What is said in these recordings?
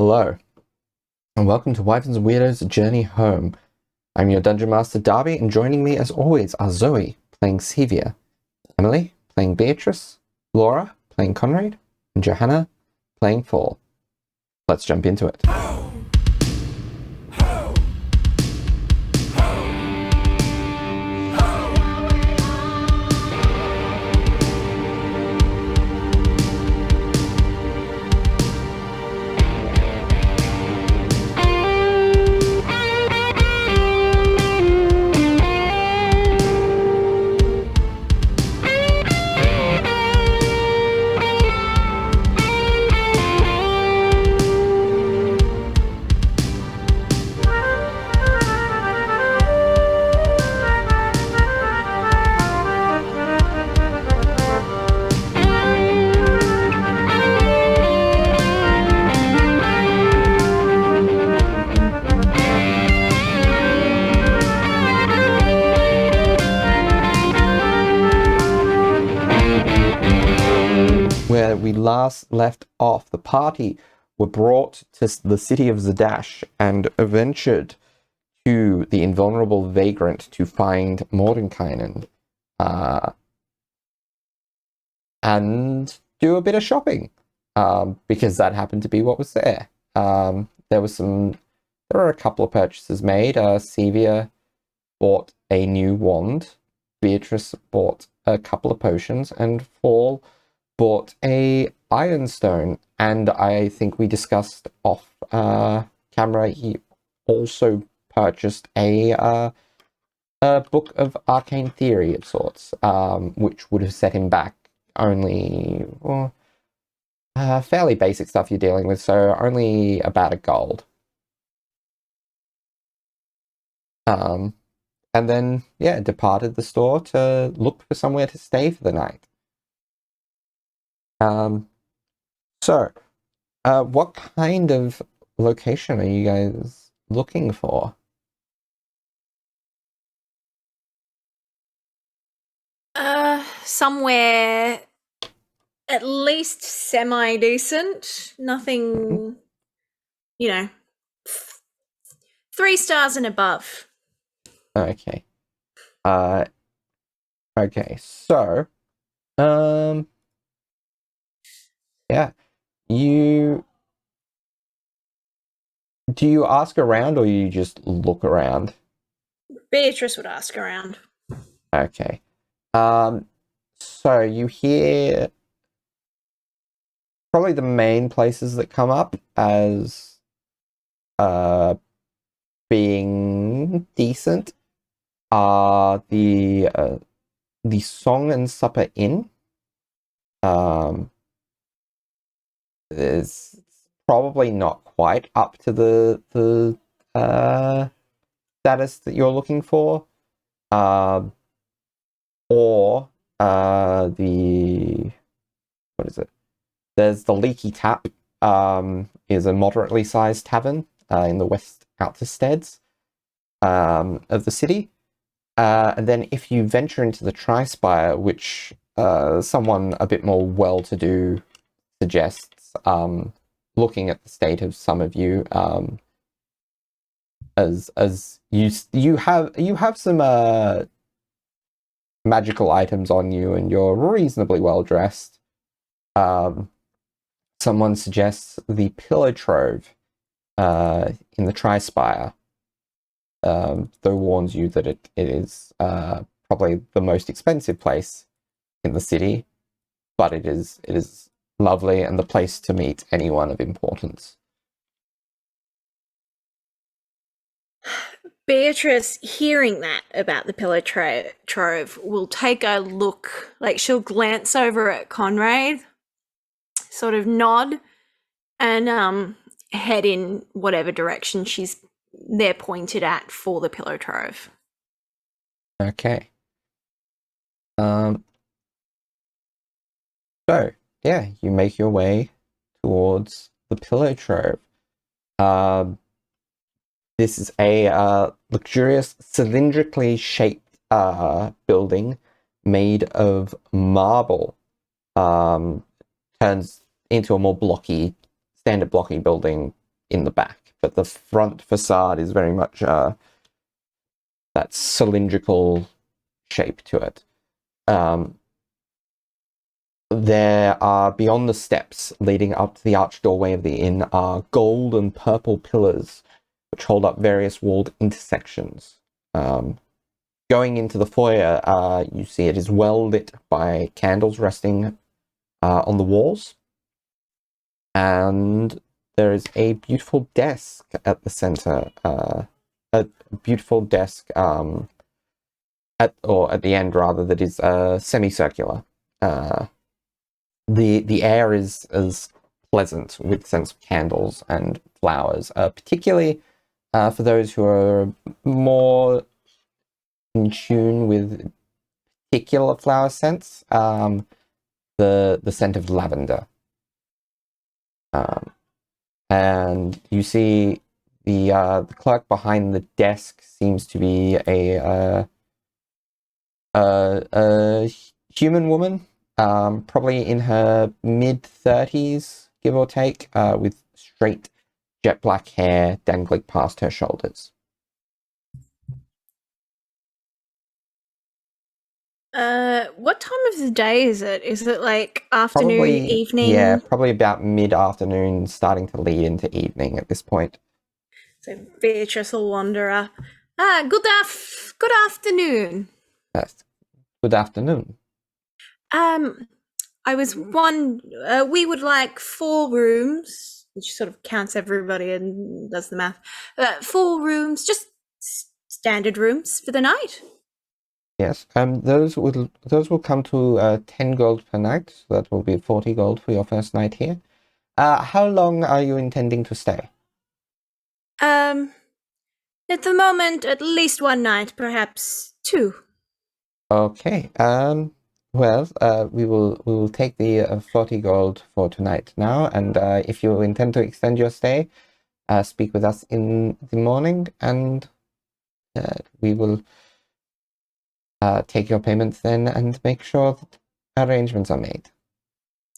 Hello, and welcome to Wyverns Weirdos' Journey Home. I'm your Dungeon Master Darby, and joining me as always are Zoe, playing 𝗖𝗔𝗦𝗧, Emily, playing Beatrice, Laura, playing Conrad, and Johanna, playing 𝗖𝗓. Let's jump into it. Where we last left off, the party were brought to the city of 𝗖𝗔𝗦𝗧 and ventured to the invulnerable vagrant to find 𝗔𝗦𝗧 and do a bit of shopping, because that happened to be what was there. There were a couple of purchases made. 𝗖𝗔𝗦𝗧 bought a new wand, Beatrice bought a couple of potions, and 𝗖𝗓 bought a ironstone, and I think we discussed off camera he also purchased a book of arcane theory of sorts, which would have set him back only fairly basic stuff you're dealing with, so only about a gold. And then departed the store to look for somewhere to stay for the night. What kind of location are you guys looking for? Somewhere at least semi-decent. Nothing, 3 stars and above. Okay. Okay, so, do you ask around or you just look around? Beatrice would ask around. Okay. So you hear probably the main places that come up as being decent are the Song and Supper Inn. It's probably not quite up to the status that you're looking for. Or what is it? There's the Leaky Tap, is a moderately sized tavern in the west outer steads of the city. And then if you venture into the Tri-Spire, which someone a bit more well-to-do suggests, looking at the state of some of you, as you have some magical items on you and you're reasonably well dressed. Someone suggests the Pillow Trove in the Tri-Spire, though warns you that it is probably the most expensive place in the city, but it is lovely and the place to meet anyone of importance. Beatrice, hearing that about the Pillow Trove, will take a look, like she'll glance over at Conrad, sort of nod, and head in whatever direction they're pointed at for the Pillow Trove. Okay. So, you make your way towards the Pillow Trove. This is a luxurious, cylindrically shaped building made of marble. Turns into a more standard blocky building in the back, but the front facade is very much that cylindrical shape to it. There are, beyond the steps leading up to the arched doorway of the inn, are gold and purple pillars which hold up various walled intersections. Going into the foyer, you see it is well lit by candles resting on the walls. And there is a beautiful desk at the center. A beautiful desk at the end, rather, that is semicircular. The air is pleasant with scents of candles and flowers, particularly for those who are more in tune with particular flower scents. The scent of lavender, and you see the clerk behind the desk seems to be a human woman. Probably in her mid-30s, give or take, with straight jet black hair dangling past her shoulders. What time of the day is it? Is it like afternoon, Probably, evening? yeah, probably about mid-afternoon, starting to lead into evening at this point. So Beatrice will wander up. Good afternoon. Yes. Good afternoon. I was we would like 4 rooms. She sort of counts everybody and does the math. 4 rooms, just standard rooms for the night. Yes. Those will come to 10 gold per night. So that will be 40 gold for your first night here. How long are you intending to stay? At the moment, at least 1 night, perhaps 2. Okay. Well, we will take the 40 gold for tonight now, and if you intend to extend your stay, speak with us in the morning, and we will take your payments then and make sure that arrangements are made.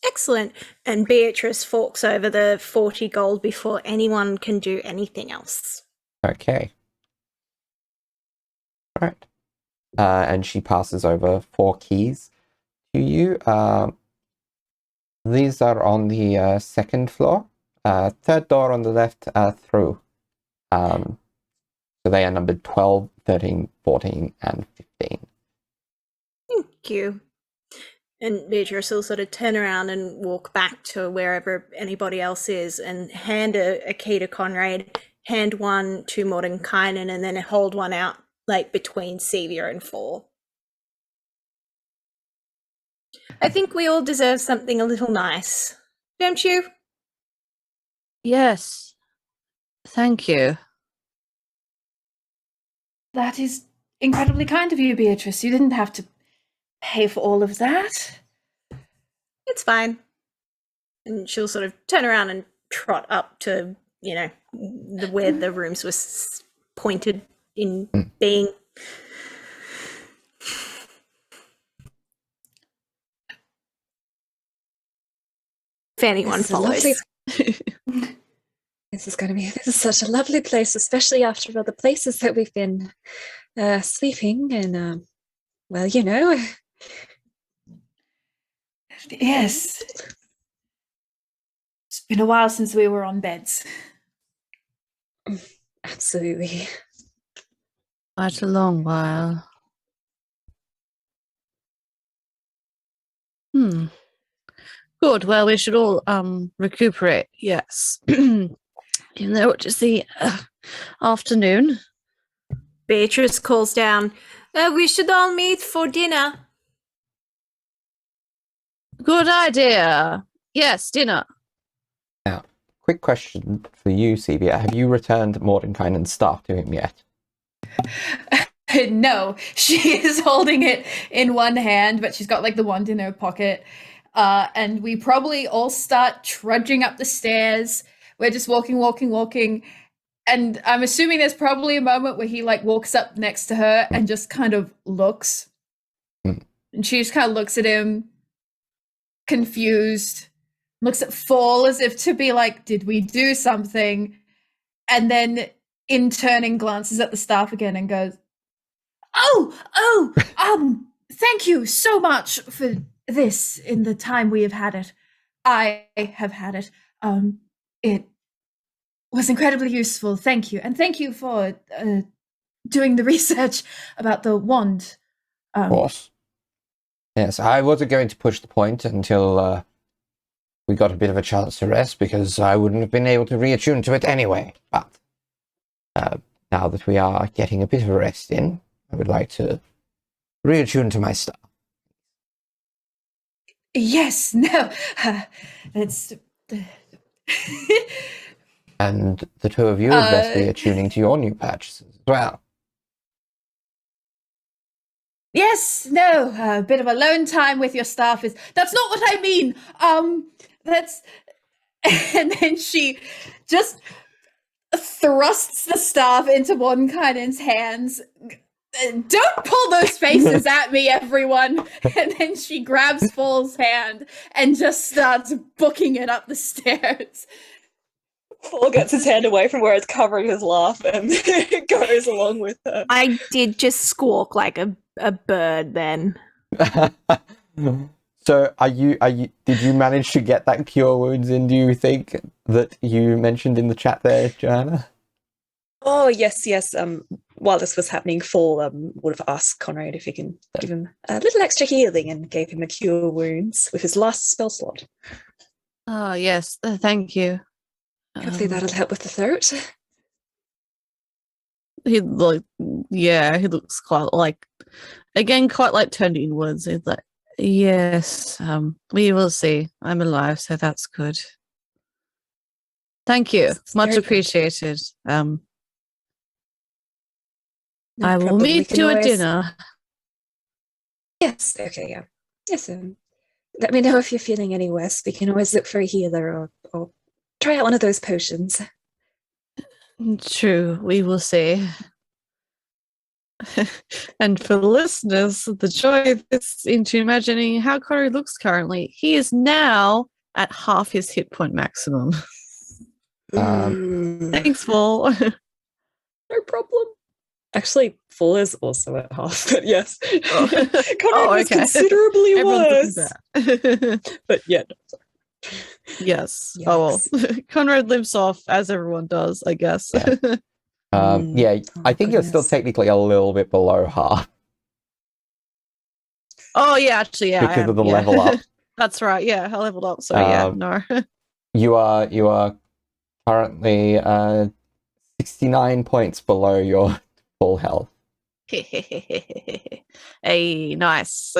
Excellent. And Beatrice forks over the 40 gold before anyone can do anything else. Okay. All right. And she passes over 4 keys to you. These are on the 2nd floor. 3rd door on the left through. So they are numbered 12, 13, 14, and 15. Thank you. And Beatrice will sort of turn around and walk back to wherever anybody else is and hand a key to Conrad, hand one to Mordecai, and then hold one out like between 𝗖𝗧 and 4. I think we all deserve something a little nice, don't you? Yes. Thank you. That is incredibly kind of you, Beatrice. You didn't have to pay for all of that. It's fine. And she'll sort of turn around and trot up to, where the rooms were pointed in being. If anyone follows. This is such a lovely place, especially after all the places that we've been sleeping and, Yes. It's been a while since we were on beds. Absolutely. Quite a long while. Good. Well, we should all recuperate. Yes. Even though it is the afternoon. Beatrice calls down, we should all meet for dinner. Good idea. Yes, dinner. Now, quick question for you, 𝗖𝗧. Have you returned Mordenkainen's staff to him yet? No, she is holding it in one hand, but she's got like the wand in her pocket. And we probably all start trudging up the stairs. We're just walking. And I'm assuming there's probably a moment where he like walks up next to her and just kind of looks. And she just kind of looks at him, confused, looks at Fall as if to be like, did we do something? and then in turning glances at the staff again and goes, thank you so much for this in the time we have had it. I have had it. It was incredibly useful. Thank you. And thank you for doing the research about the wand. Of course. Yes, I wasn't going to push the point until we got a bit of a chance to rest, because I wouldn't have been able to reattune to it anyway. But now that we are getting a bit of a rest in, I would like to reattune to my stuff. Yes, no, it's... And the two of you would best be attuning to your new purchases as well. Yes, no, a bit of alone time with your staff is... That's not what I mean. That's... And then she just thrusts the staff into Mordenkainen's hands. Don't pull those faces at me, everyone. And then she grabs Paul's hand and just starts booking it up the stairs. Paul gets his hand away from where it's covering his laugh and goes along with her. I did just squawk like a bird then. So did you manage to get that cure wounds in, do you think, that you mentioned in the chat there, Joanna? Oh, yes. While this was happening, Fall would have asked Conrad if he can give him a little extra healing, and gave him a cure wounds with his last spell slot. Oh, yes. Thank you. Hopefully that'll help with the throat. He looks quite like turned inwards. He's like, yes, we will see. I'm alive, so that's good. Thank you. It's Much very good. appreciated. No I will problem. We meet can you at always- dinner. Yes, okay, yeah. Yes, let me know if you're feeling any worse. We can always look for a healer or try out one of those potions. True, we will see. And for the listeners, the joy of this into imagining how Corey looks currently, he is now at half his hit point maximum. Thanks, Paul. No problem. Actually, Fall is also at half, but yes. Oh. Conrad was okay. considerably Everyone's worse. looking bad. But yeah. Yes. Oh well. Conrad limps off, as everyone does, I guess. Yeah. I think you're still goodness. technically a little bit below half Oh yeah, actually, yeah. I because am, of the yeah. level up. That's right. Yeah, I leveled up. So yeah, Um, no. You are currently 69 points below your full health. Hey, nice.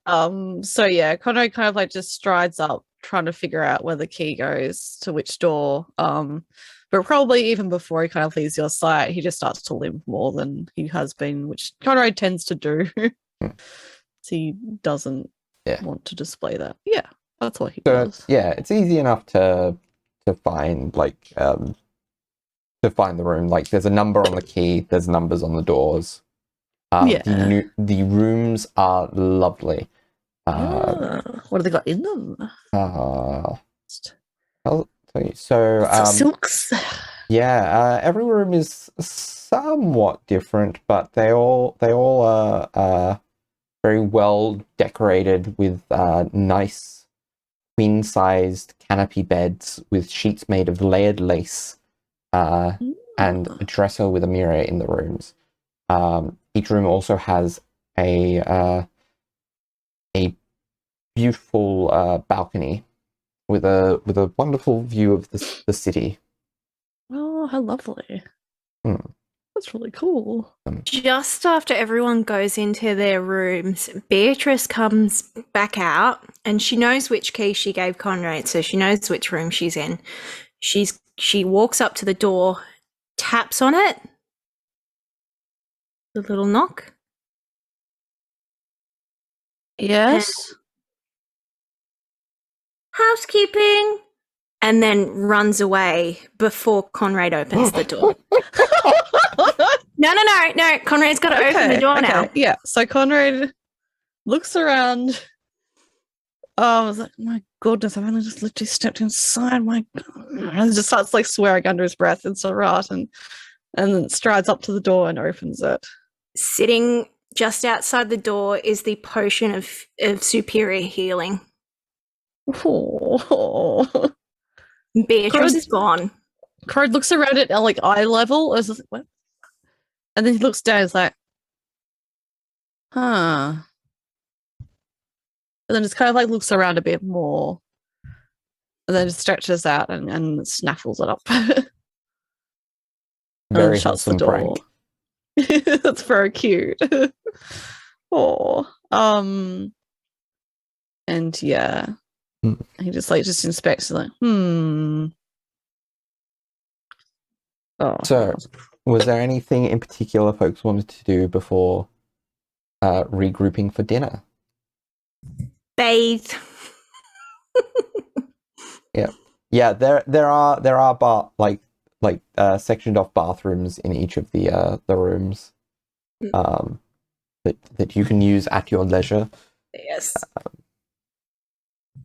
Mm. So yeah, Conrad kind of like just strides up, trying to figure out where the key goes to which door. But probably even before he kind of leaves your sight, he just starts to limp more than he has been, which Conrad tends to do. He doesn't want to display that. Yeah, that's what he does. Yeah, it's easy enough to find to find the room. Like, there's a number on the key, there's numbers on the doors. The rooms are lovely. What have they got in them? I'll tell you. So Silks. yeah, every room is somewhat different, but they all are very well decorated with nice queen-sized canopy beds with sheets made of layered lace, and a dresser with a mirror in the rooms. Each room also has a beautiful balcony with a wonderful view of the city. Oh, how lovely. That's really cool. Just after everyone goes into their rooms, Beatrice comes back out and she knows which key she gave Conrad, so she knows which room she's in. She walks up to the door, taps on it, the little knock. Yes. Housekeeping, and then runs away before Conrad opens the door. No. Conrad's got to open the door now. Yeah. So Conrad looks around. I was like, my goodness, I've only just literally stepped inside my God. And he just starts like swearing under his breath in Sarat and then strides up to the door and opens it. Sitting just outside the door is the potion of superior healing. Oh. Beatrice is gone. Crowd looks around at like eye level as what? And then he looks down, he's like, huh. And then just kind of like looks around a bit more. And then just stretches out and snaffles it up. Very and shuts the wholesome door. prank. That's very cute. Oh. And yeah. He just inspects like, Oh. So, was there anything in particular folks wanted to do before regrouping for dinner? Bathe. Yeah. There are sectioned off bathrooms in each of the rooms, that you can use at your leisure. Yes.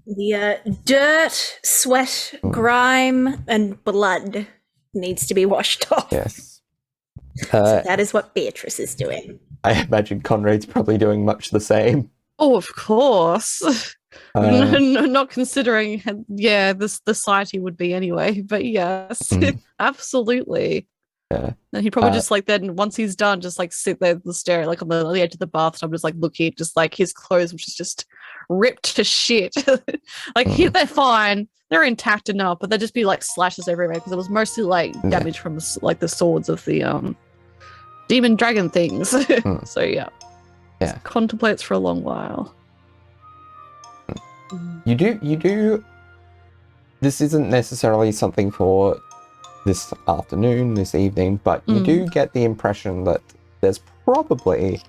The dirt, sweat, grime, and blood needs to be washed off. Yes. So that is what Beatrice is doing. I imagine Conrad's probably doing much the same. Oh, of course. Not considering, the society would be anyway, but yes, absolutely. Yeah. And he'd probably just like then once he's done, just like sit there and stare like on the edge of the bathtub, just like looking at just like his clothes, which is just ripped to shit. They're fine, they're intact enough, but there'd just be like slashes everywhere because it was mostly like damage from like the swords of the demon dragon things. So yeah. Contemplates for a long while. You do. This isn't necessarily something for this afternoon, this evening, but you do get the impression that there's probably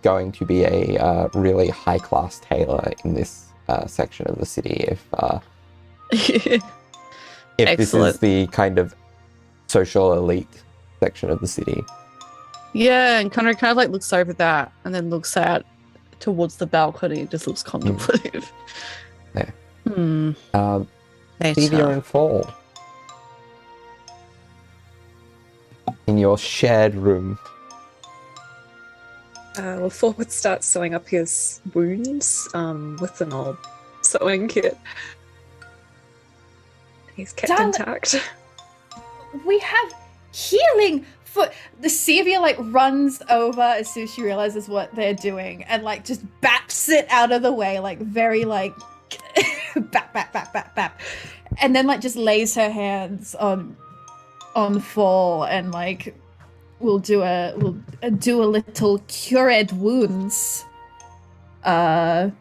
going to be a really high class tailor in this section of the city. If this is the kind of social elite section of the city. Yeah, and Conrad kind of like looks over that and then looks out towards the balcony and just looks contemplative. Stevia and Fall. In your shared room. Well, Thor would start sewing up his wounds with an old sewing kit. He's kept intact. We have healing for the Sevia like runs over as soon as she realizes what they're doing and like just baps it out of the way, like very like bap, and then like just lays her hands on Fall and like we'll do a little cured wounds. Thank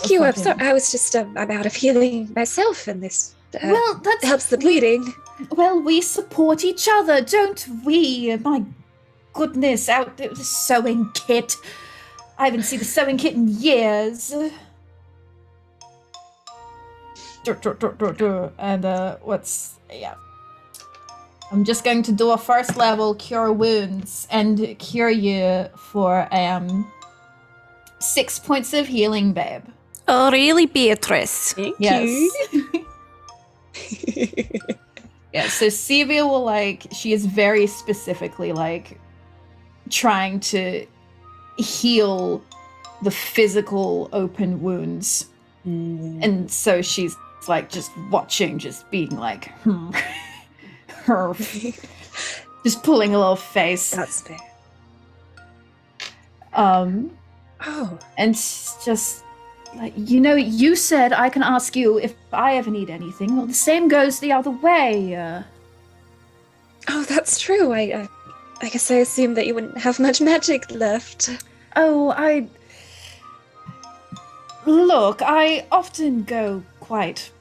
you. I'm sorry. I was just I'm out of healing myself, and this that helps the bleeding. Well, we support each other, don't we? My goodness, out the sewing kit. I haven't seen a sewing kit in years. And I'm just going to do a first level cure wounds and cure you for 6 points of healing, babe. Oh, really, Beatrice? Thank you. you. Yeah, so Sevia will she is very specifically trying to heal the physical open wounds. And so she's just watching, just being her just pulling a little face. That's fair. And she's just you said I can ask you if I ever need anything. Well, the same goes the other way. Oh, that's true. I guess I assumed that you wouldn't have much magic left. Oh, I often go quite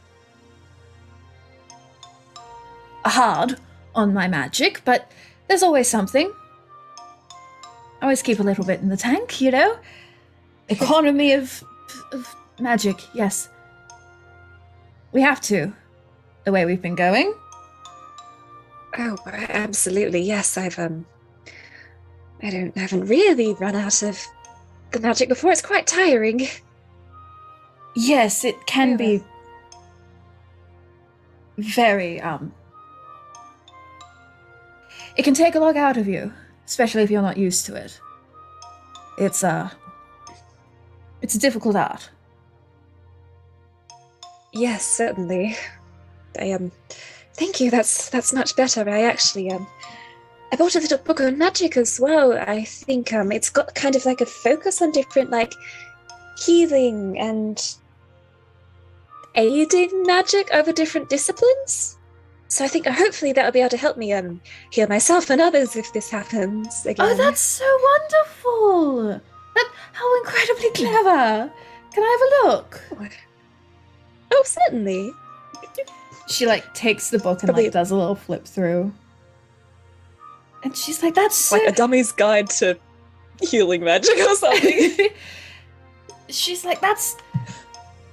hard on my magic, but there's always something. I always keep a little bit in the tank, Economy of magic, yes. We have to, the way we've been going. Oh, absolutely, yes. I haven't really run out of the magic before. It's quite tiring. Yes, it can be very, it can take a lot out of you, especially if you're not used to it. It's a difficult art. Yes, certainly. Thank you. That's much better. I actually I bought a little book on magic as well. I think it's got kind of like a focus on different like healing and aiding magic over different disciplines. So I think hopefully that'll be able to help me heal myself and others if this happens again. Oh, that's so wonderful! How incredibly clever! Can I have a look? Oh, certainly. She like takes the book and Probably- like does a little flip through. And she's like, that's so Like a dummy's guide to healing magic or something. She's like, that's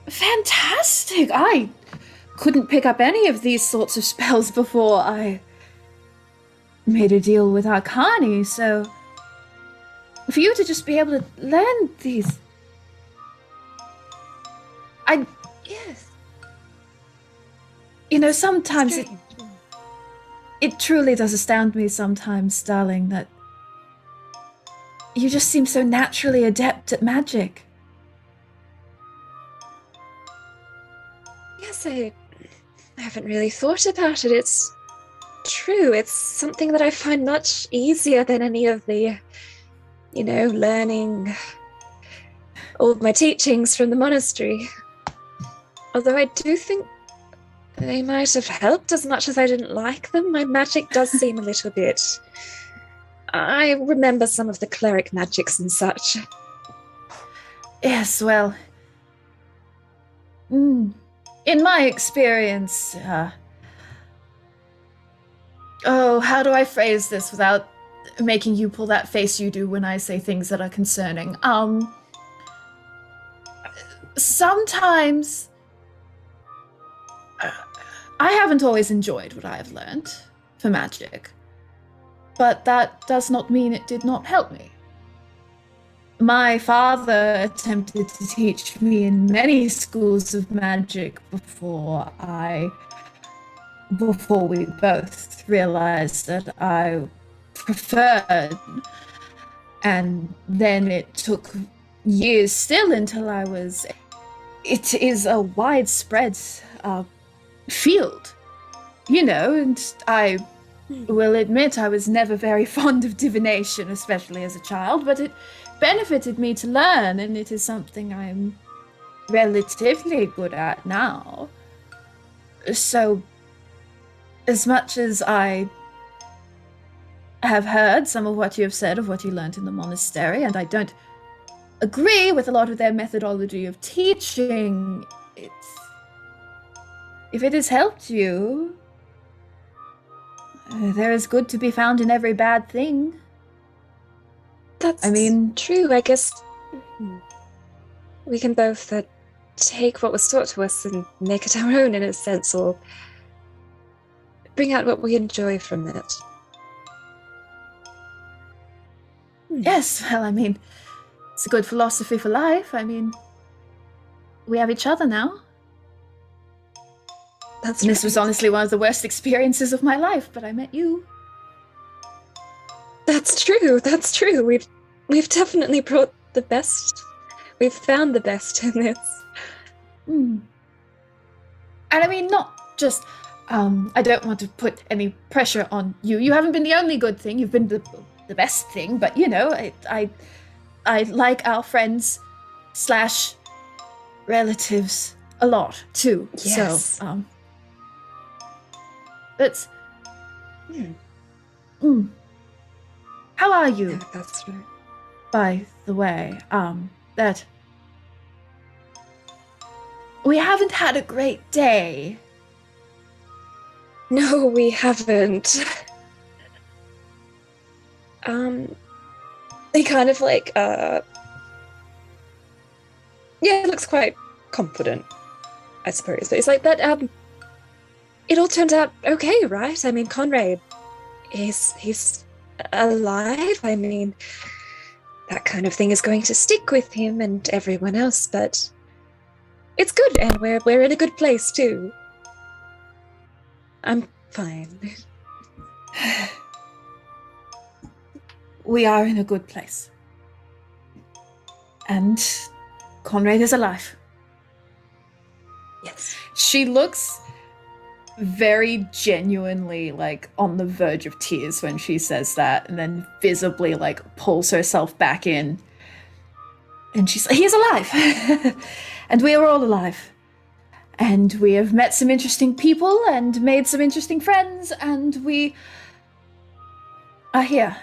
fantastic. I couldn't pick up any of these sorts of spells before I made a deal with Arcani, so for you to just be able to learn these... Yes. You know, sometimes Strange. it truly does astound me sometimes, darling, that you just seem so naturally adept at magic. Yes, I haven't really thought about it. It's true. It's something that I find much easier than any of the, learning all of my teachings from the monastery. Although I do think they might have helped as much as I didn't like them. My magic does seem a little bit... I remember some of the cleric magics and such. Yes, well... in my experience, how do I phrase this without making you pull that face you do when I say things that are concerning? Sometimes I haven't always enjoyed what I have learned for magic, but that does not mean it did not help me. My father attempted to teach me in many schools of magic before we both realized that I preferred, and then it took years still until I was... It is a widespread field, and I will admit I was never very fond of divination, especially as a child, but it benefited me to learn, and it is something I'm relatively good at now. So, as much as I have heard some of what you have said of what you learned in the monastery, and I don't agree with a lot of their methodology of teaching, if it has helped you, there is good to be found in every bad thing. That's true. I guess we can both take what was taught to us and make it our own in a sense, or bring out what we enjoy from it. Yes, well, it's a good philosophy for life. We have each other now. That's And this right. was honestly one of the worst experiences of my life, but I met you. That's true. That's true. We've definitely brought the best. We've found the best in this. And not just, I don't want to put any pressure on you. You haven't been the only good thing. You've been the best thing, but I like our friends / relatives a lot too. Yes. So, it's... How are you? Yeah, that's right. By the way, that we haven't had a great day. No, we haven't. He kind of looks quite confident, I suppose. But it's like, but it all turned out okay, right? Conrad, he's alive. that kind of thing is going to stick with him and everyone else, but it's good, and we're in a good place too. I'm fine. We are in a good place. And Conrad is alive. Yes. She looks very genuinely like on the verge of tears when she says that, and then visibly like pulls herself back in. And she's like, he is alive. And we are all alive. And we have met some interesting people and made some interesting friends, and we are here.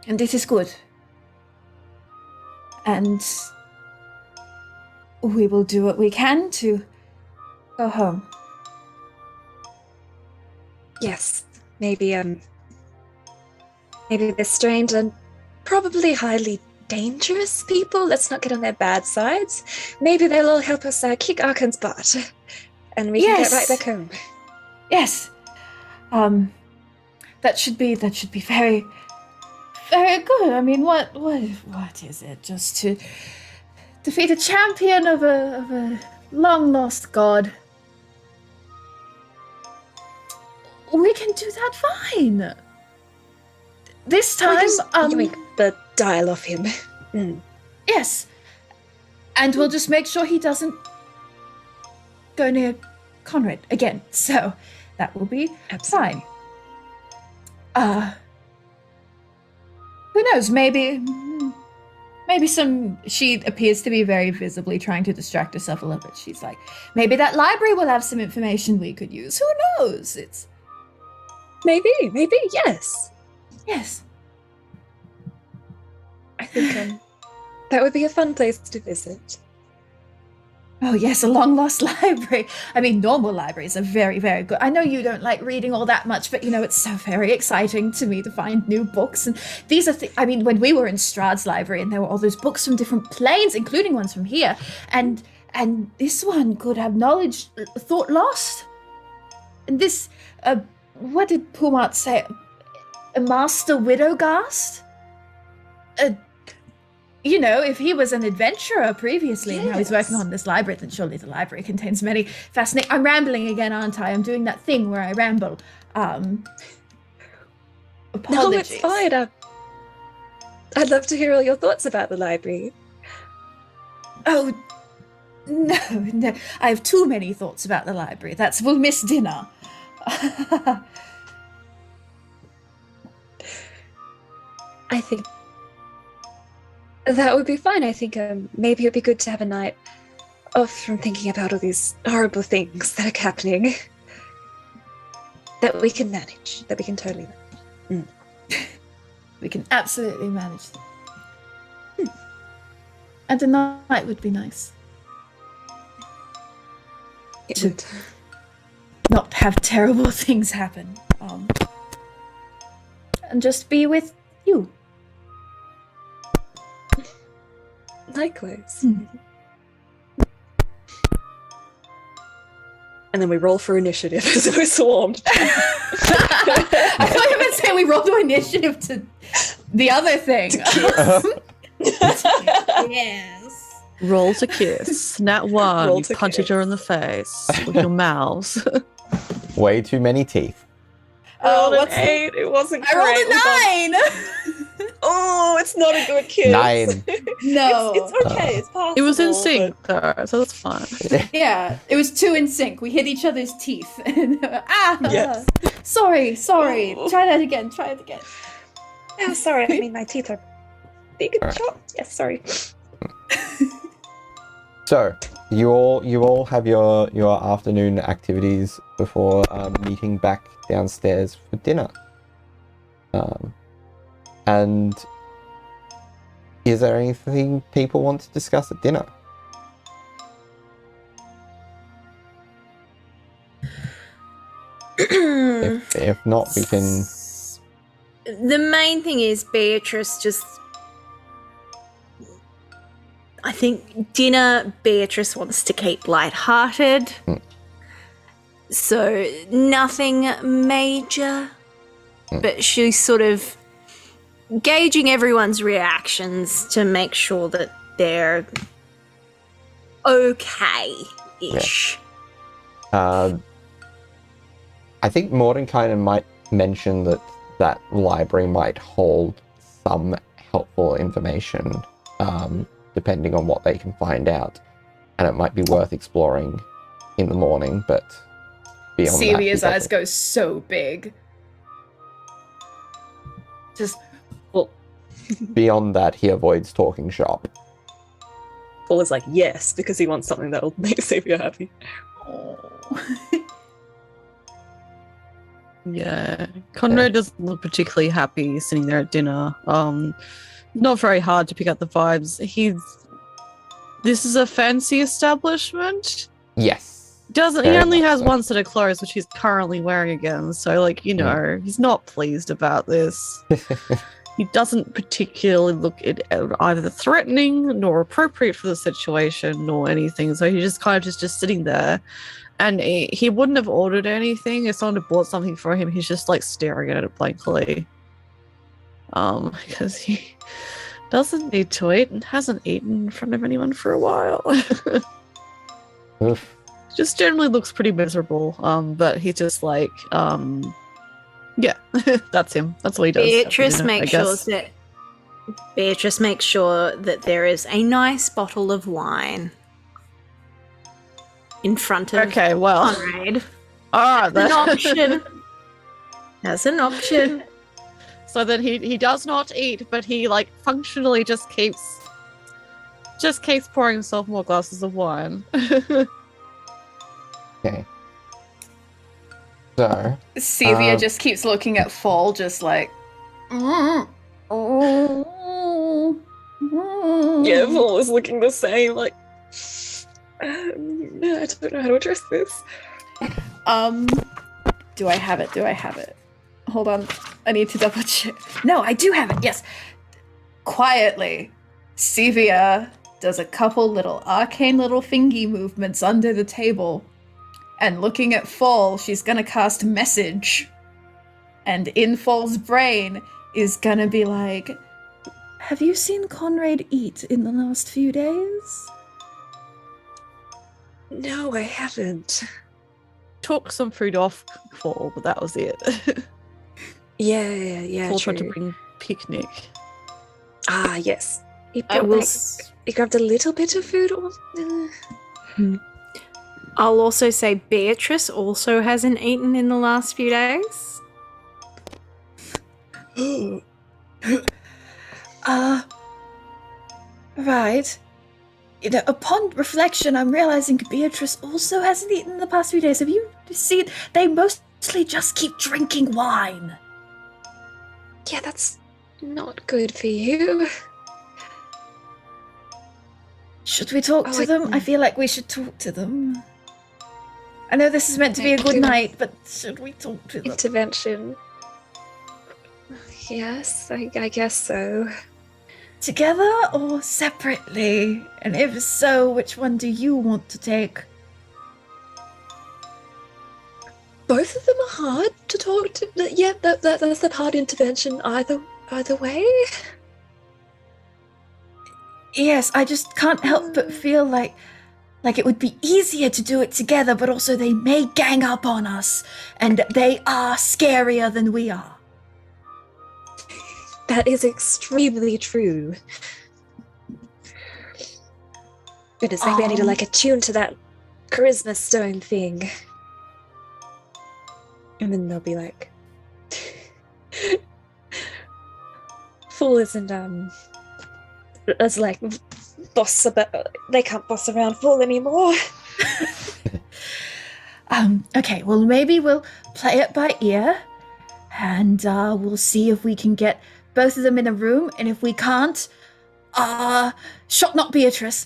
And it is good. And we will do what we can to go home. Yes. Maybe they're strange and probably highly dangerous people. Let's not get on their bad sides. Maybe they'll all help us kick Arkan's butt, and we can get right back home. Yes. That should be very, very good. I mean, what is it? Just to defeat a champion of a long lost god. We can do that fine. This time, Yoink the dial off him. Yes. And we'll just make sure he doesn't go near Conrad again. So that will be Absolutely. fine. Who knows? Maybe she appears to be very visibly trying to distract herself a little bit. She's like, maybe that library will have some information we could use. Who knows? It's Maybe, yes. yes. I think that would be a fun place to visit. Oh yes, a long lost library. I mean, normal libraries are very, very good. I know you don't like reading all that much, but it's so very exciting to me to find new books. And these are I mean, when we were in Strahd's library, and there were all those books from different planes, including ones from here, and this one could have knowledge thought lost. And this, what did Pumat say? A master widowgast? If he was an adventurer previously and now he's working on this library, then surely the library contains many fascinating... I'm rambling again, aren't I? I'm doing that thing where I ramble. Apologies. No, it's fine. I'd love to hear all your thoughts about the library. Oh, no. I have too many thoughts about the library. We'll miss dinner. I think that would be fine. I think maybe it'd be good to have a night off from thinking about all these horrible things that are happening. That we can manage. That we can totally manage. We can absolutely manage them. And a night would be nice. It To would. not have terrible things happen. And just be with you. Likewise. And then we roll for initiative as we're swarmed. I thought you were going to say we roll to initiative to the other thing. Yes. Roll to kiss. Nat 1. Roll You to punch kiss. each other in the face with your mouths. Way too many teeth. Rolled an what's the- 8. It wasn't I great. rolled We got- a 9! Oh, it's not a good kiss. 9. No. It's okay. It's possible. It was in sync, though, so that's fine. Yeah, it was 2 in sync. We hit each other's teeth. Yes. Sorry. Oh. Try that again. Oh, sorry. I mean, my teeth are big and Alright. sharp. Yes, sorry. So you all have your afternoon activities before meeting back downstairs for dinner. And is there anything people want to discuss at dinner? If not, we can. The main thing is Beatrice just. I think dinner, Beatrice wants to keep lighthearted. So nothing major. But she sort of gauging everyone's reactions to make sure that they're okay-ish. I think Mordenkainen might mention that that library might hold some helpful information, depending on what they can find out, and it might be worth exploring in the morning, but beyond Celia's that, eyes go so big. Just beyond that, he avoids talking shop. Paul is like, yes, because he wants something that will make Celia happy. Yeah, Conrad doesn't look particularly happy sitting there at dinner. Not very hard to pick up the vibes. This is a fancy establishment. Yes. He Very only much has so. one set of clothes, which he's currently wearing again. So, like, you know, he's not pleased about this. He doesn't particularly look either threatening nor appropriate for the situation nor anything. So he's just kind of just sitting there. And he wouldn't have ordered anything if someone had bought something for him. He's just like staring at it blankly. Because he doesn't need to eat and hasn't eaten in front of anyone for a while. Oof. Just generally looks pretty miserable. But he's just like, yeah, that's him. That's what he does. Beatrice I makes sure that there is a nice bottle of wine in front of Okay, well, Conrad. all right, An option. That's an option. So then he does not eat, but he like functionally just keeps pouring himself more glasses of wine. Okay. So, Celia just keeps looking at Fall, just like. Yeah, Paul is looking the same, like, I don't know how to address this. Do I have it? Hold on. I need to double check. No, I do have it. Yes. Quietly, Sevia does a couple little arcane little fingy movements under the table. And looking at Fall, she's gonna cast Message. And in Fall's brain is gonna be like, have you seen Conrad eat in the last few days? No, I haven't. Took some food off Fall, but that was it. Yeah, Fall tried to true. bring picnic. Ah, yes. He, I will. he grabbed a little bit of food. I'll also say Beatrice also hasn't eaten in the last few days. Right. You know, upon reflection, I'm realizing Beatrice also hasn't eaten in the past few days. Have you seen? They mostly just keep drinking wine. Yeah, that's not good for you. Should we talk Oh, to them? I feel like we should talk to them. I know this is meant to be a good Do- night, but should we talk to them? Intervention. Yes, I guess so. Together or separately? And if so, which one do you want to take? Both of them are hard to talk to. Yeah, that's the hard intervention either way. Yes, I just can't help but feel like it would be easier to do it together, but also they may gang up on us, and they are scarier than we are. That is extremely true. Goodness, maybe I need to like attune to that charisma stone thing. And then they'll be like, Fool isn't as like boss about, they can't boss around Fool anymore. Okay, well maybe we'll play it by ear, and we'll see if we can get both of them in a room, and if we can't, shot not Beatrice.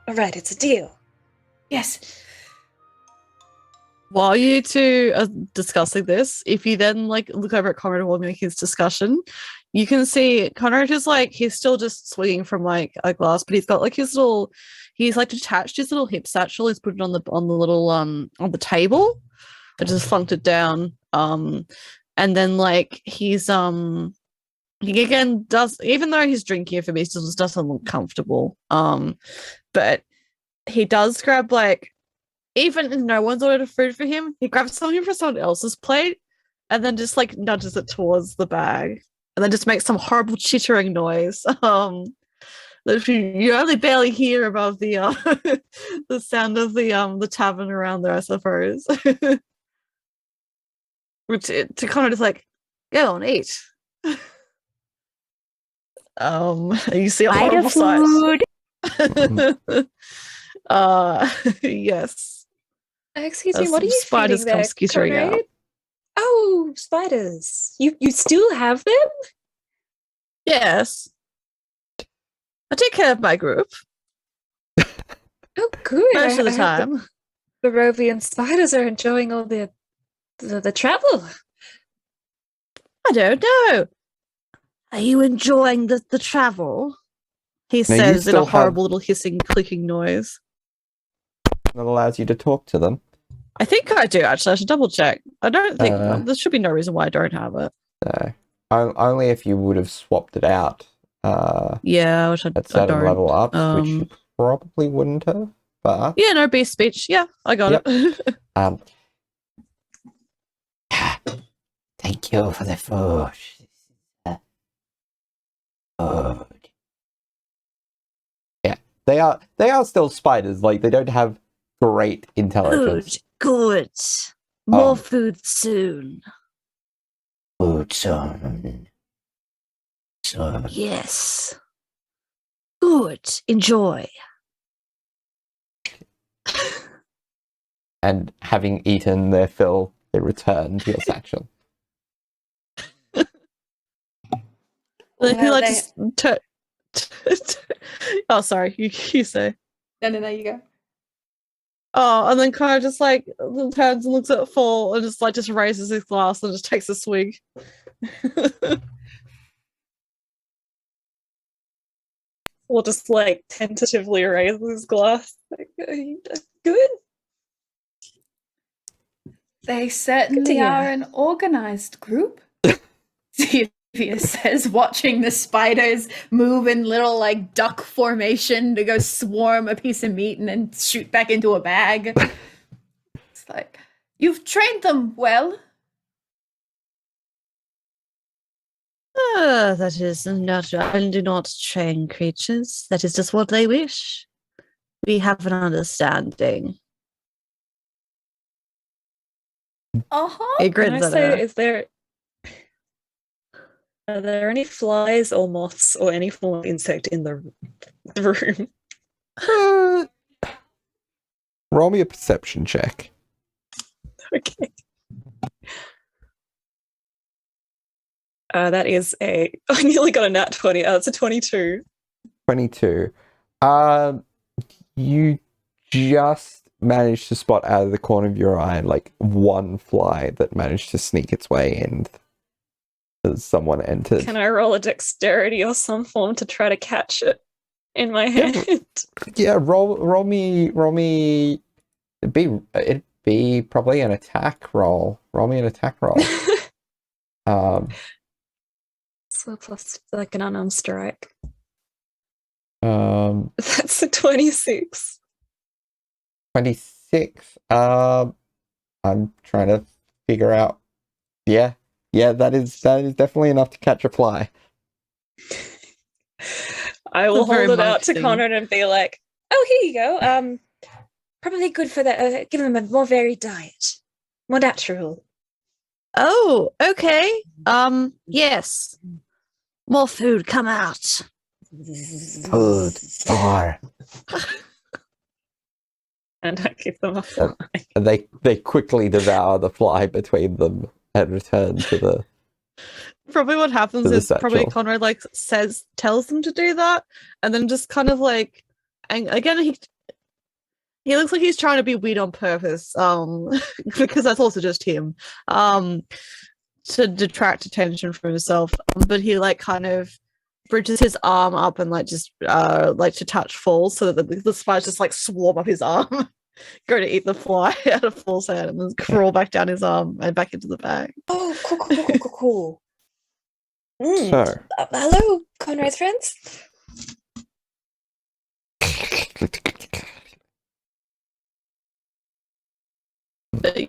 All right, it's a deal. Yes. While you two are discussing this, if you then like look over at Conrad while making his discussion, you can see Conrad is like, he's still just swinging from like a glass, but he's got like his little, he's like detached his little hip satchel. He's put it on the little on the table. I just flunked it down. and then like he's he again does, even though he's drinking it for me, he still just doesn't look comfortable. But he does grab like, even if no one's ordered food for him, he grabs something from someone else's plate and then just like nudges it towards the bag and then just makes some horrible chittering noise. That you only barely hear above the the sound of the tavern around there, I suppose. Which to kind of just like, go on, eat. You see a horrible sight. Yes. Excuse me, As what are some you spiders feeding there, come skittering out. Conrad? Oh, spiders. You still have them? Yes. I take care of my group Oh, good. most of the I hope time. the Barovian spiders are enjoying all the travel. I don't know. Are you enjoying the travel? He Now, you says in still a have- horrible little hissing, clicking noise. That allows you to talk to them. I think I do, actually. I should double check. I don't think Uh, there should be no reason why I don't have it. No. Only if you would have swapped it out Yeah, which I at certain don't. level ups, which you probably wouldn't have. But Yeah, no, beast speech. Yeah, I got it. Thank you for the food. Food. Yeah, they are still spiders. Like, they don't have great intelligence. Good. More Food soon. Food soon. Soon. Yes. Good. Enjoy. And having eaten their fill, they return to your satchel. He Well, like they- just oh, sorry. You say. No, you go. Oh, and then kind of just like turns and looks at Fall and just raises his glass and just takes a swig. Or just like tentatively raises his glass. Like, good. They certainly hear. are an organized group. Xavier says, watching the spiders move in little like duck formation to go swarm a piece of meat and then shoot back into a bag. It's like, you've trained them well. That is not. I do not train creatures. That is just what they wish. We have an understanding. Uh-huh. He Can I grins at say, her. are there any flies or moths or any form of insect in the room? Roll me a perception check. Okay. That is I nearly got a nat 20. It's a 22. 22. You just managed to spot out of the corner of your eye like one fly that managed to sneak its way in as someone entered. Can I roll a dexterity or some form to try to catch it in my hand? Yeah, roll me. It'd be probably an attack roll. Roll me an attack roll. So plus like an unarmed strike. That's a 26. 26. I'm trying to figure out. Yeah, that is definitely enough to catch a fly. I will It's a very hold it out monk to thing. Conrad and be like, Oh, here you go. Probably good for that. Give them a more varied diet, more natural. Oh, okay. Yes. More food, come out. Food. More. and I give them a fly. And they quickly devour the fly between them and return to the. Probably what happens To the is probably satchel. Conrad like tells them to do that, and then just kind of like, and again he looks like he's trying to be weird on purpose, because that's also just him, to detract attention from himself. But he like kind of bridges his arm up and like just like to touch Fall so that the spiders just like swarm up his arm go to eat the fly out of Paul's hand and then crawl back down his arm and back into the bag. Oh, cool. So, Hello, Conrad's friends.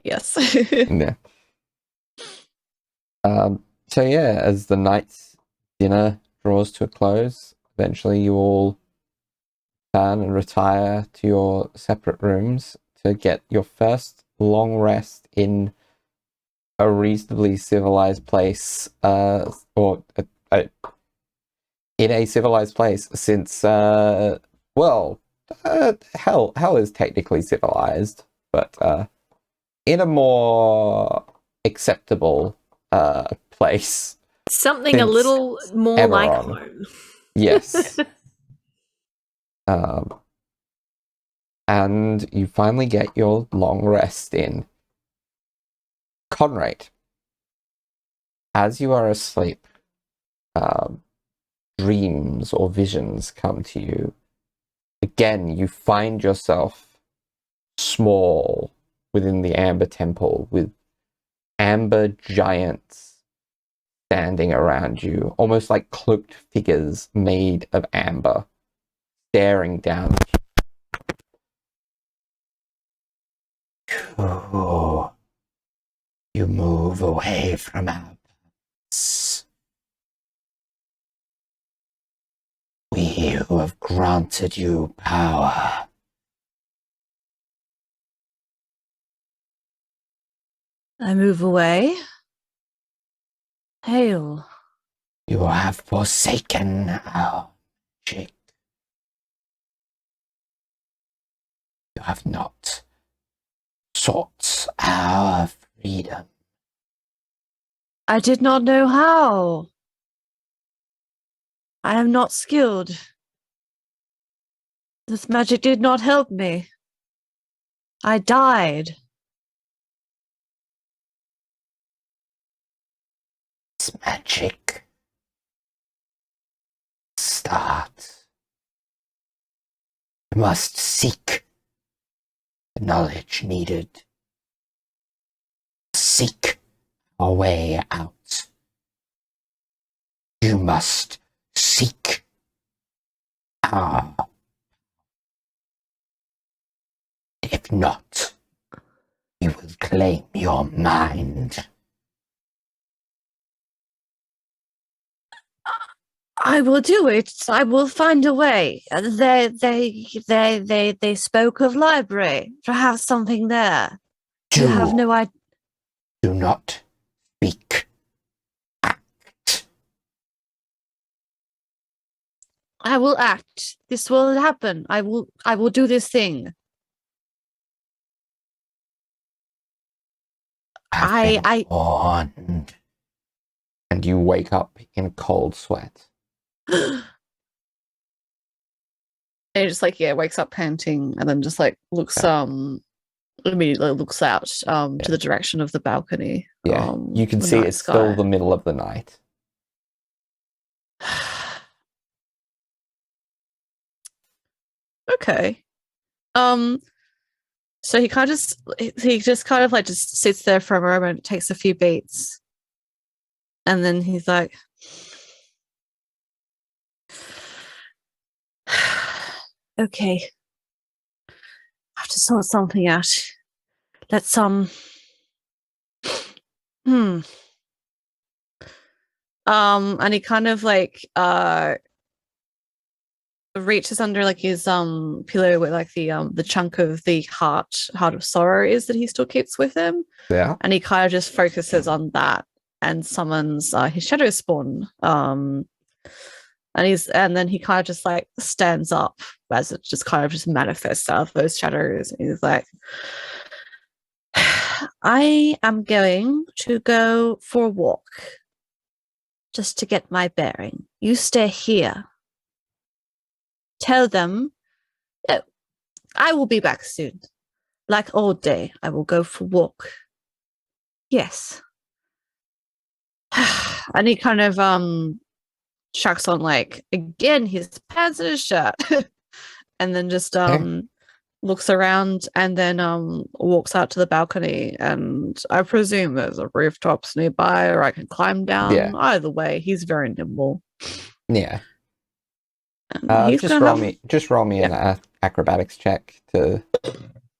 Yes. yeah. So yeah, as the night's dinner draws to a close, eventually you all turn and retire to your separate rooms to get your first long rest in a reasonably civilized place, in a civilized place since, hell is technically civilized, but in a more acceptable place. Something a Since little more like Eberron. home. Yes. And you finally get your long rest in. Conrad, as you are asleep, dreams or visions come to you. Again, you find yourself small within the Amber Temple with amber giants standing around you, almost like cloaked figures made of amber, staring down at you. Oh, you move away from our purpose. We who have granted you power. I move away. Hail. You have forsaken our magic. You have not sought our freedom. I did not know how. I am not skilled. This magic did not help me. I died. This magic start. You must seek the knowledge needed. Seek a way out. You must seek our. If not, we will claim your mind. I will do it. I will find a way. They spoke of library. Perhaps something there. You have no idea. Do not speak. Act. I will act. This will happen. I will do this thing. I warned. And you wake up in a cold sweat. And he just wakes up panting and then just looks immediately looks out to the direction of the balcony. Yeah, you can the see night it's sky. still the middle of the night. Okay. So he just sits there for a moment, takes a few beats, and then he's like, okay. I have to sort something out. Let's and he kind of reaches under his pillow where the chunk of the heart of sorrow is that he still keeps with him. Yeah. And he kind of just focuses on that and summons his shadow spawn. And then he kind of just stands up as it just kind of just manifests out of those shadows. And he's like, I am going to go for a walk just to get my bearing. You stay here. Tell them, I will be back soon. Like all day, I will go for a walk. Yes. And he kind of chucks on again his pants and his shirt. And then just looks around and then walks out to the balcony, and I presume there's a rooftops nearby, or I can climb down. Yeah. Either way, he's very nimble. Yeah. And he's Just gonna roll have... me an acrobatics check to.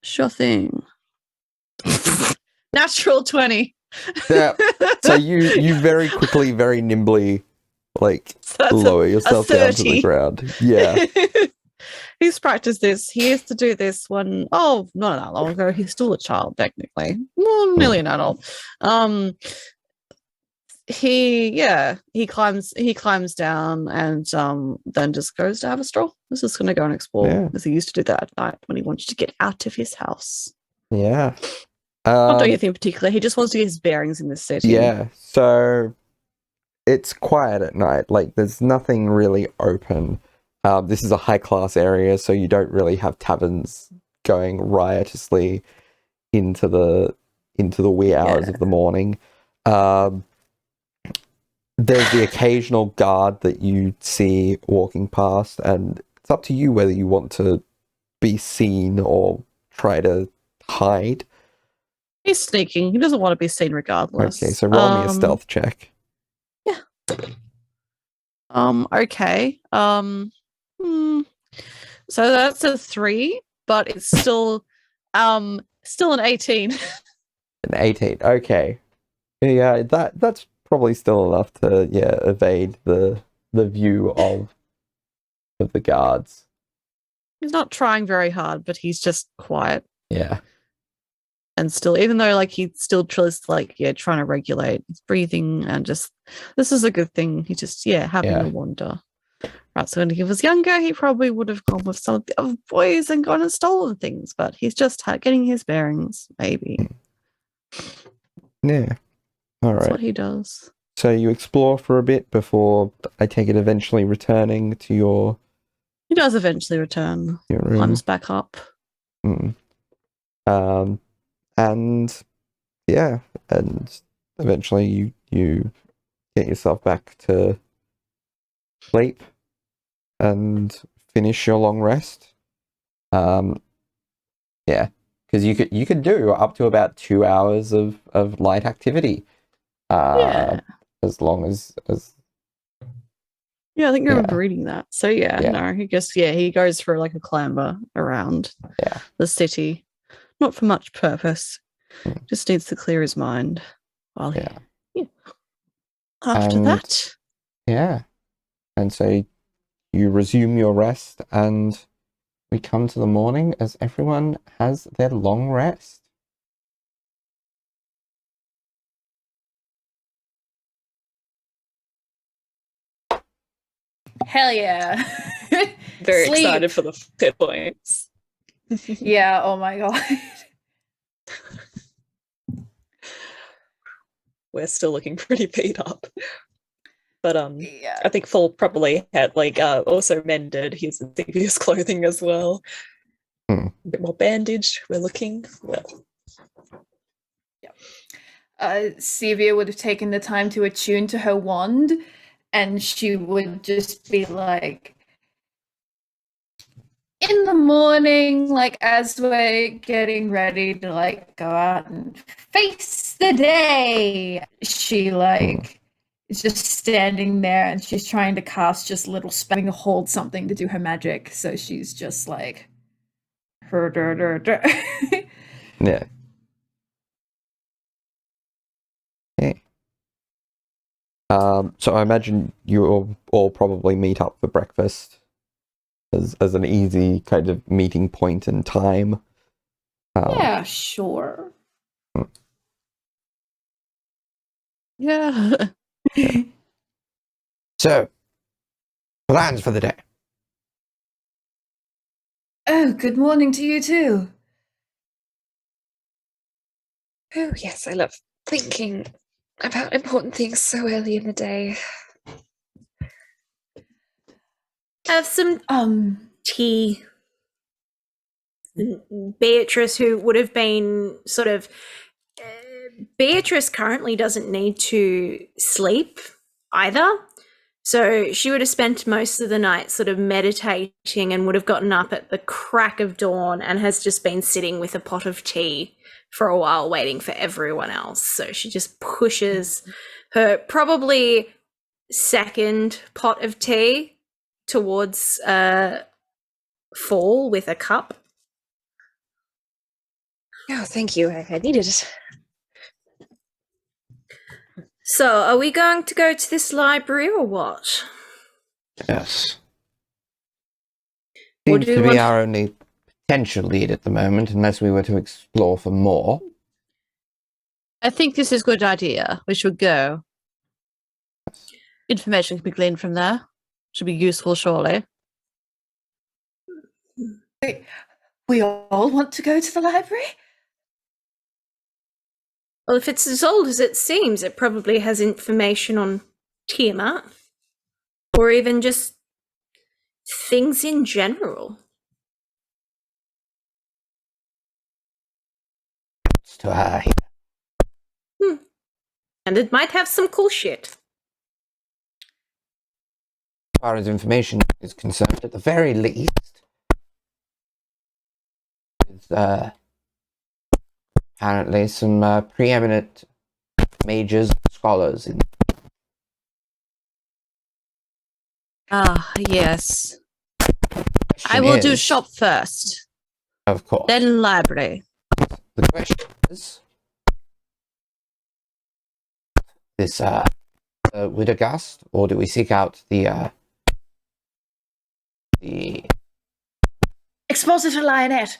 Sure thing. Natural 20. Yeah. So you very quickly, very nimbly, like So that's lower yourself down to the 30. ground. Yeah. He's practiced this. He used to do this one, not that long ago. He's still a child, technically. Well, nearly an adult. He climbs down and then just goes to have a stroll. He's just gonna go and explore. Yeah. Because he used to do that at night when he wanted to get out of his house. Yeah. Not doing anything particular. He just wants to get his bearings in the city. Yeah. So it's quiet at night. Like there's nothing really open. This is a high class area, so you don't really have taverns going riotously into the wee hours of the morning. There's the occasional guard that you see walking past, and it's up to you whether you want to be seen or try to hide. He's sneaking. He doesn't want to be seen regardless. Okay, so roll me a stealth check. Yeah. Okay. So that's a 3, but it's still an 18. An 18. Okay. Yeah, that's probably still enough to evade the view of the guards. He's not trying very hard, but he's just quiet. Yeah. And still, even though like he still tries trying to regulate his breathing and just, this is a good thing. He just having a wander. Right, so when he was younger, he probably would have gone with some of the other boys and gone and stolen things, but he's just getting his bearings, maybe. Yeah. All right. That's what he does. So you explore for a bit before, I take it, eventually returning to your... He does eventually return. Your room. Climbs back up. And eventually you get yourself back to sleep and finish your long rest. Because you could do up to about 2 hours of light activity. As long as I think I remember reading that. So no, he goes for like a clamber around the city. Not for much purpose. Just needs to clear his mind while after that. Yeah. And so you resume your rest, and we come to the morning as everyone has their long rest. Hell yeah. Very Sleep. excited for the hit points. Yeah, oh my god. We're still looking pretty beat up. But I think Fall probably had also mended his previous clothing as well. A bit more bandaged, we're looking. Well. Sevia would have taken the time to attune to her wand, and she would just be like, in the morning, like as we're getting ready to like go out and face the day, she is just standing there, and she's trying to cast just little spelling to hold something to do her magic. So she's just like Yeah. Okay. So I imagine you'll all probably meet up for breakfast as an easy kind of meeting point and time. Yeah, sure. Yeah. So, plans for the day. Oh, good morning to you too. Oh, yes, I love thinking about important things so early in the day. Have some tea. Beatrice, who would have been sort of Beatrice currently doesn't need to sleep either. So she would have spent most of the night sort of meditating and would have gotten up at the crack of dawn and has just been sitting with a pot of tea for a while waiting for everyone else. So she just pushes her probably second pot of tea towards Fall with a cup. Oh, thank you. I needed it. So are we going to go to this library or what? Yes. Or Seems do to you be want- our only potential lead at the moment, unless we were to explore for more. I think this is a good idea. We should go. Information can be gleaned from there. Should be useful, surely. We all want to go to the library? Well, if it's as old as it seems, it probably has information on Tiamat. Or even just things in general. It's to her. And it might have some cool shit. As far as information is concerned, at the very least, with apparently some preeminent mages and scholars in Ah, yes. I question will do is- shop first, Of course. then library. The question is, this Widogast, or do we seek out the Expositor Lionette.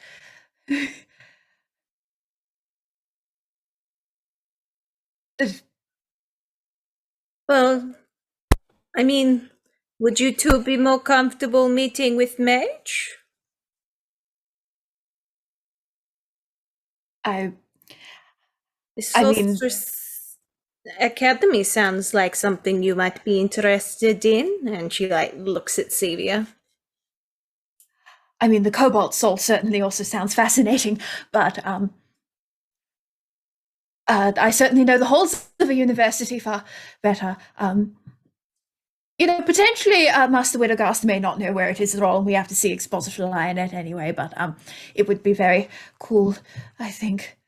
Well, I mean, would you two be more comfortable meeting with Mage? I The I mean- Sorceress Academy sounds like something you might be interested in. And she looks at Sevia. mean, the Cobalt Soul certainly also sounds fascinating, but I certainly know the halls of a university far better. Potentially Master Widogast may not know where it is at all, and we have to see Expositor Lionette anyway, but it would be very cool, I think,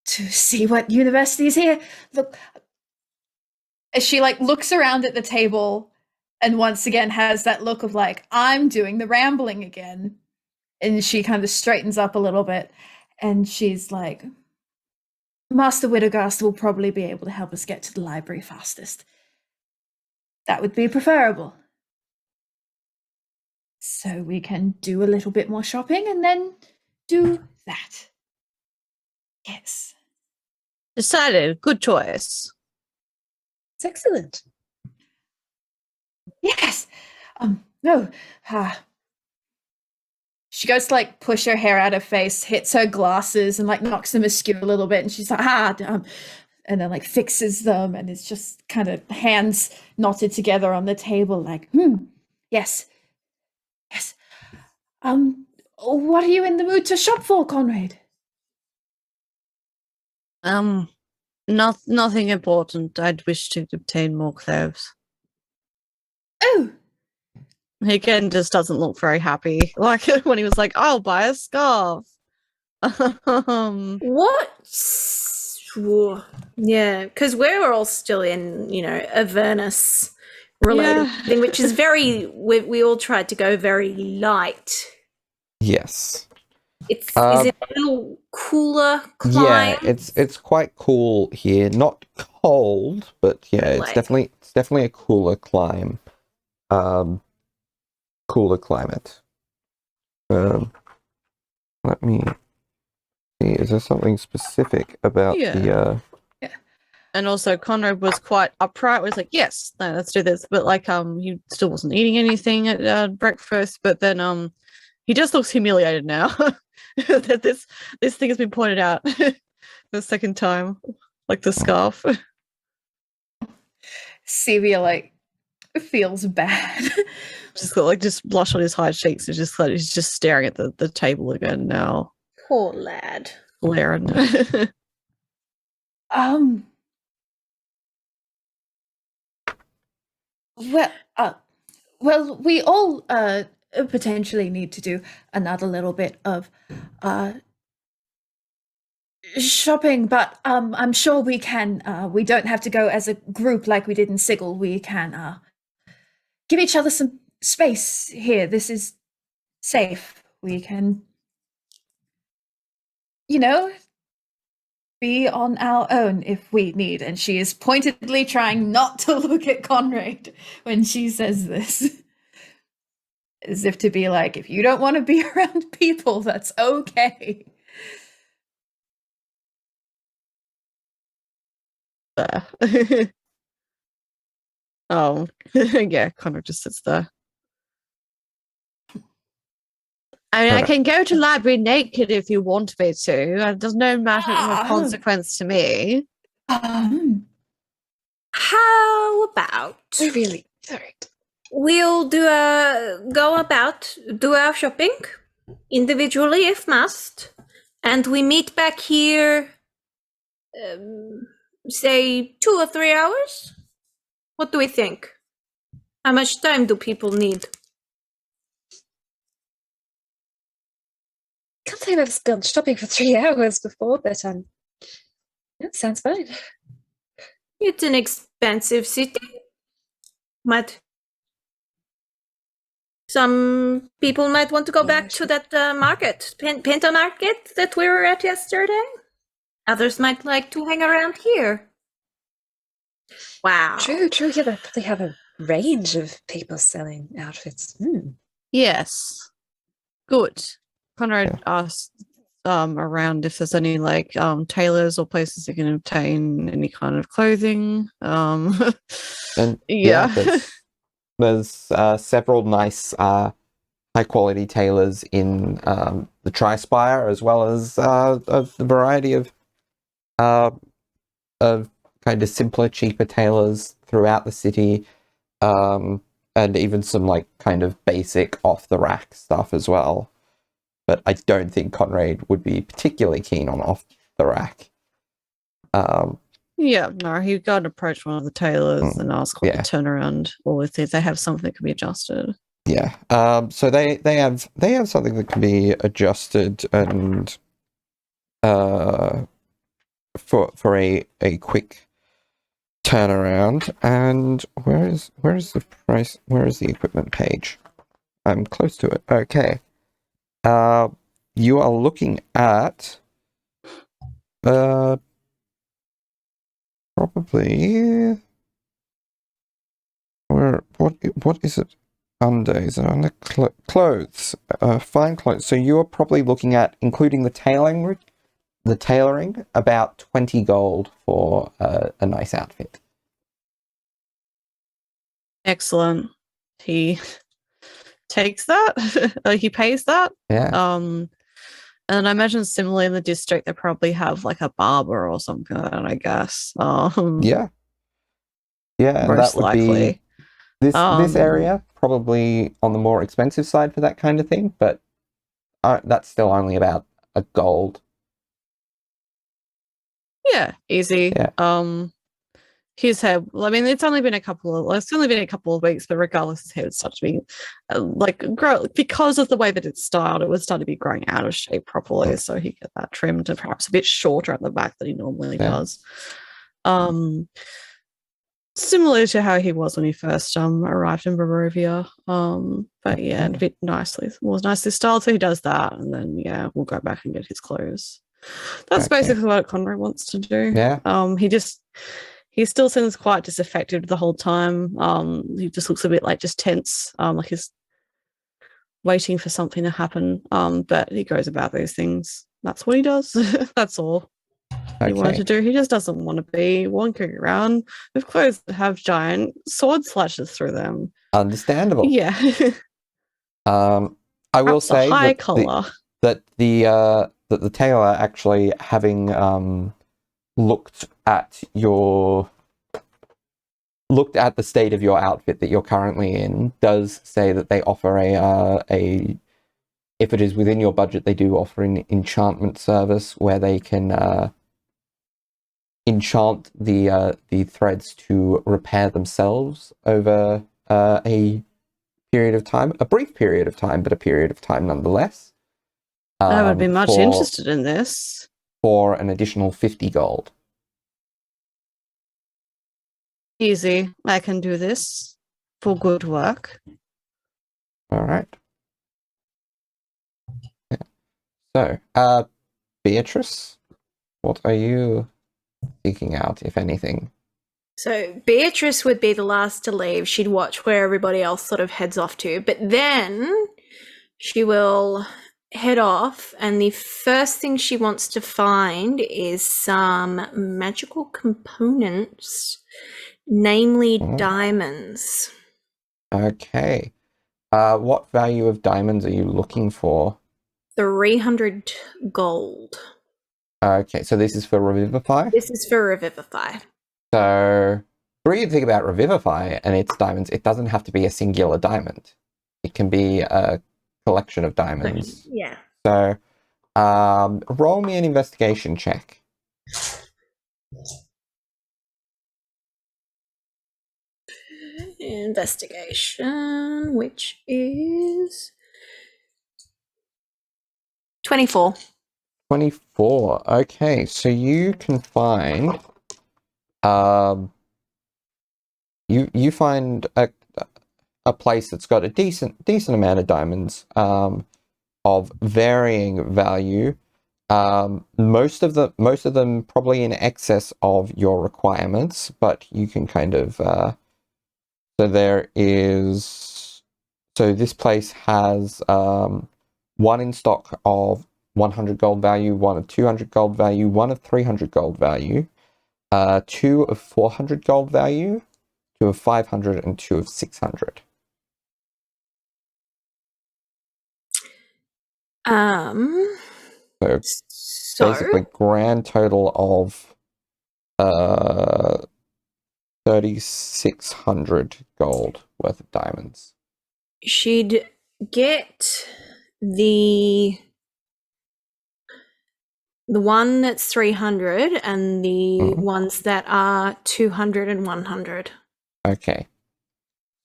to see what university is here. Look, as she looks around at the table and once again has that look of I'm doing the rambling again. And she kind of straightens up a little bit and she's like, Master Widogast will probably be able to help us get to the library fastest. That would be preferable. So we can do a little bit more shopping and then do that. Yes. Decided. Good choice. It's excellent. Yes. No. She goes to push her hair out of her face, hits her glasses, and knocks them askew a little bit. And she's like, and then fixes them, and it's just kind of hands knotted together on the table, yes, yes. What are you in the mood to shop for, Conrad? Nothing important. I'd wish to obtain more clothes. Oh, He again just doesn't look very happy. Like when he was like, I'll buy a scarf. What? Yeah, because we're all still in, Avernus related Yeah. thing, which is we all tried to go very light. yes. Is it a little cooler climate? Yeah, it's quite cool here. Not cold, but yeah, it's definitely a cooler climb. Cooler climate. Let me see. Is there something specific about Yeah. the And also Conrad was quite upright, was like, yes, no, let's do this. But he still wasn't eating anything at breakfast, but then he just looks humiliated now that this thing has been pointed out the second time, like the scarf. Sevia feels bad. Just got just blush on his high cheeks and just he's just staring at the table again now. Poor lad. Glaring. Well, we all potentially need to do another little bit of shopping, but I'm sure we can. We don't have to go as a group like we did in Sigil. We can give each other some space here. This is safe. We can, be on our own if we need. And she is pointedly trying not to look at Conrad when she says this. As if to be like, if you don't want to be around people, that's okay. Oh, yeah, Connor just sits there. I mean, I can go to library naked if you want me to. It does no matter of consequence to me. How about Really? Sorry. we'll do our shopping individually if must, and we meet back here, say 2 or 3 hours? What do we think? How much time do people need? Can't say I've gone shopping for 3 hours before, but that sounds fine. It's an expensive city. Some people might want to go back to that market, Pinto Market that we were at yesterday. Others might like to hang around here. Wow. True. Yeah, they probably have a range of people selling outfits. Yes. Good. Conrad asked around if there's any tailors or places you can obtain any kind of clothing. And yeah. there's several nice high quality tailors in the Tri-Spire, as well as a variety of kind of simpler, cheaper tailors throughout the city, and even some kind of basic off the rack stuff as well. But I don't think Conrad would be particularly keen on off the rack. Yeah, no, he got and approached one of the tailors and asked what the turnaround, or if they have something that can be adjusted. Yeah. So they have something that can be adjusted and for a quick turnaround. And where is the price? Where is the equipment page? I'm close to it. Okay. You are looking at probably what is it under? Is it under clothes? Fine clothes. So you are probably looking at, including the tailoring, about 20 gold for a nice outfit. Excellent. He takes that. He pays that. Yeah. And I imagine similarly in the district they probably have a barber or something like that, I guess. Yeah, and that would likely be this area, probably on the more expensive side for that kind of thing, but that's still only about a gold. Yeah, easy. Yeah. His hair, I mean, it's only been a couple of weeks, but regardless, his hair would start to be grow, because of the way that it's styled, it would start to be growing out of shape properly, so he get that trimmed and perhaps a bit shorter at the back than he normally does. Similar to how he was when he first arrived in Barovia. But yeah, a bit more nicely styled, so he does that, and then we'll go back and get his clothes. That's basically what Conrad wants to do. Yeah. He still seems quite disaffected the whole time. He just looks a bit just tense, like he's waiting for something to happen. But he goes about these things. That's what he does. That's all he wanted to do. He just doesn't want to be wandering around with clothes that have giant sword slashes through them. Understandable. Yeah. I will say high collar. that the tailor, actually having looked at the state of your outfit that you're currently in, does say that they offer a if it is within your budget, they do offer an enchantment service where they can enchant the threads to repair themselves over a period of time, a brief period of time, but a period of time nonetheless. I would be much for- interested in this. For an additional 50 gold. Easy. I can do this for good work. All right. Yeah. So, Beatrice, what are you seeking out, if anything? So Beatrice would be the last to leave. She'd watch where everybody else sort of heads off to, but then she will head off, and the first thing she wants to find is some magical components, namely diamonds. Okay. What value of diamonds are you looking for? 300 gold. Okay, so this is for Revivify? This is for Revivify. So, the way you think about Revivify and its diamonds, it doesn't have to be a singular diamond. It can be a collection of diamonds. Yeah. So, roll me an investigation check. Investigation, which is 24. 24. Okay, so you can find you find a place that's got a decent amount of diamonds of varying value. Most of them probably in excess of your requirements, but you can kind of so this place has one in stock of 100 gold value, one of 200 gold value, one of 300 gold value, two of 400 gold value, two of 500, and two of 600. So basically grand total of 3,600 gold worth of diamonds. She'd get the one that's 300 and the ones that are 200 and 100. Okay.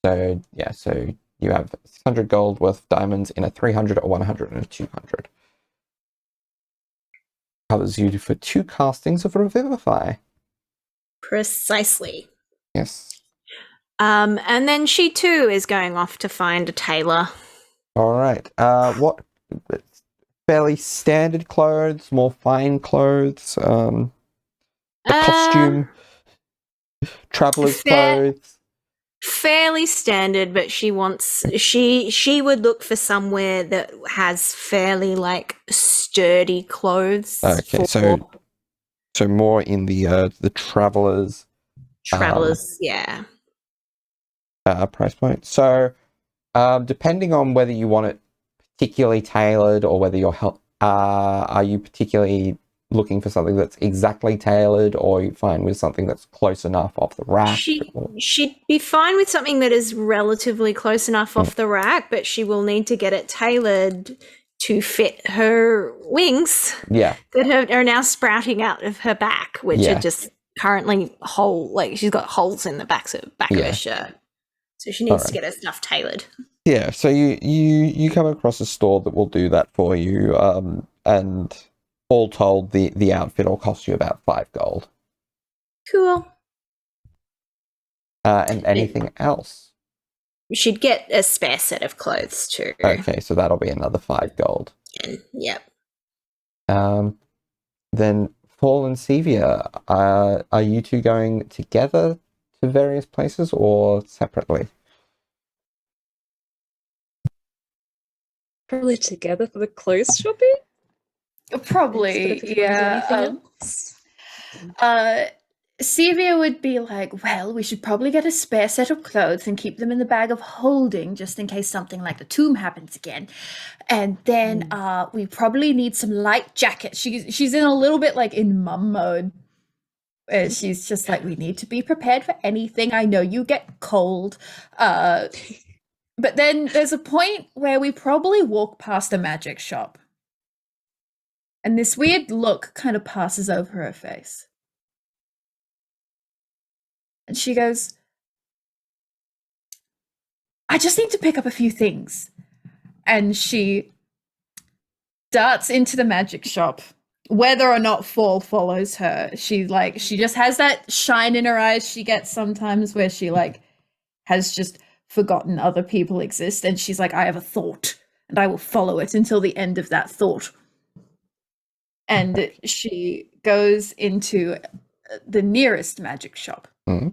So, yeah, so you have 600 gold worth of diamonds in a 300, a 100, and a 200. Covers you for 2 castings of Revivify. Precisely. Yes. And then she too is going off to find a tailor. All right. What fairly standard clothes, more fine clothes, the costume, traveler's clothes. Fairly standard, but she would look for somewhere that has fairly like sturdy clothes. Okay, so more in the travelers yeah. Price point. So depending on whether you want it particularly tailored or whether are you particularly looking for something that's exactly tailored, or you fine with something that's close enough off the rack? She'd be fine with something that is relatively close enough off the rack, but she will need to get it tailored to fit her wings. Yeah. That are now sprouting out of her back, which are just currently she's got holes in the back of her shirt. So she needs to get her stuff tailored. Yeah, so you come across a store that will do that for you, and all told, the outfit will cost you about 5 gold. Cool. And anything else? She'd get a spare set of clothes too. Okay, so that'll be another 5 gold. Yep. Then Paul and Sevia, are you two going together to various places or separately? Probably together for the clothes shopping? Probably, yeah. Sevia would be like, well, we should probably get a spare set of clothes and keep them in the bag of holding just in case something like the tomb happens again. And then we probably need some light jackets. She's in a little bit like in mum mode. Where she's just like, we need to be prepared for anything. I know you get cold. But then there's a point where we probably walk past a magic shop. And this weird look kind of passes over her face. And she goes, I just need to pick up a few things. And she darts into the magic shop. Whether or not Fall follows her, she just has that shine in her eyes she gets sometimes where she has just forgotten other people exist, and she's like, I have a thought, and I will follow it until the end of that thought. And she goes into the nearest magic shop. Mm-hmm.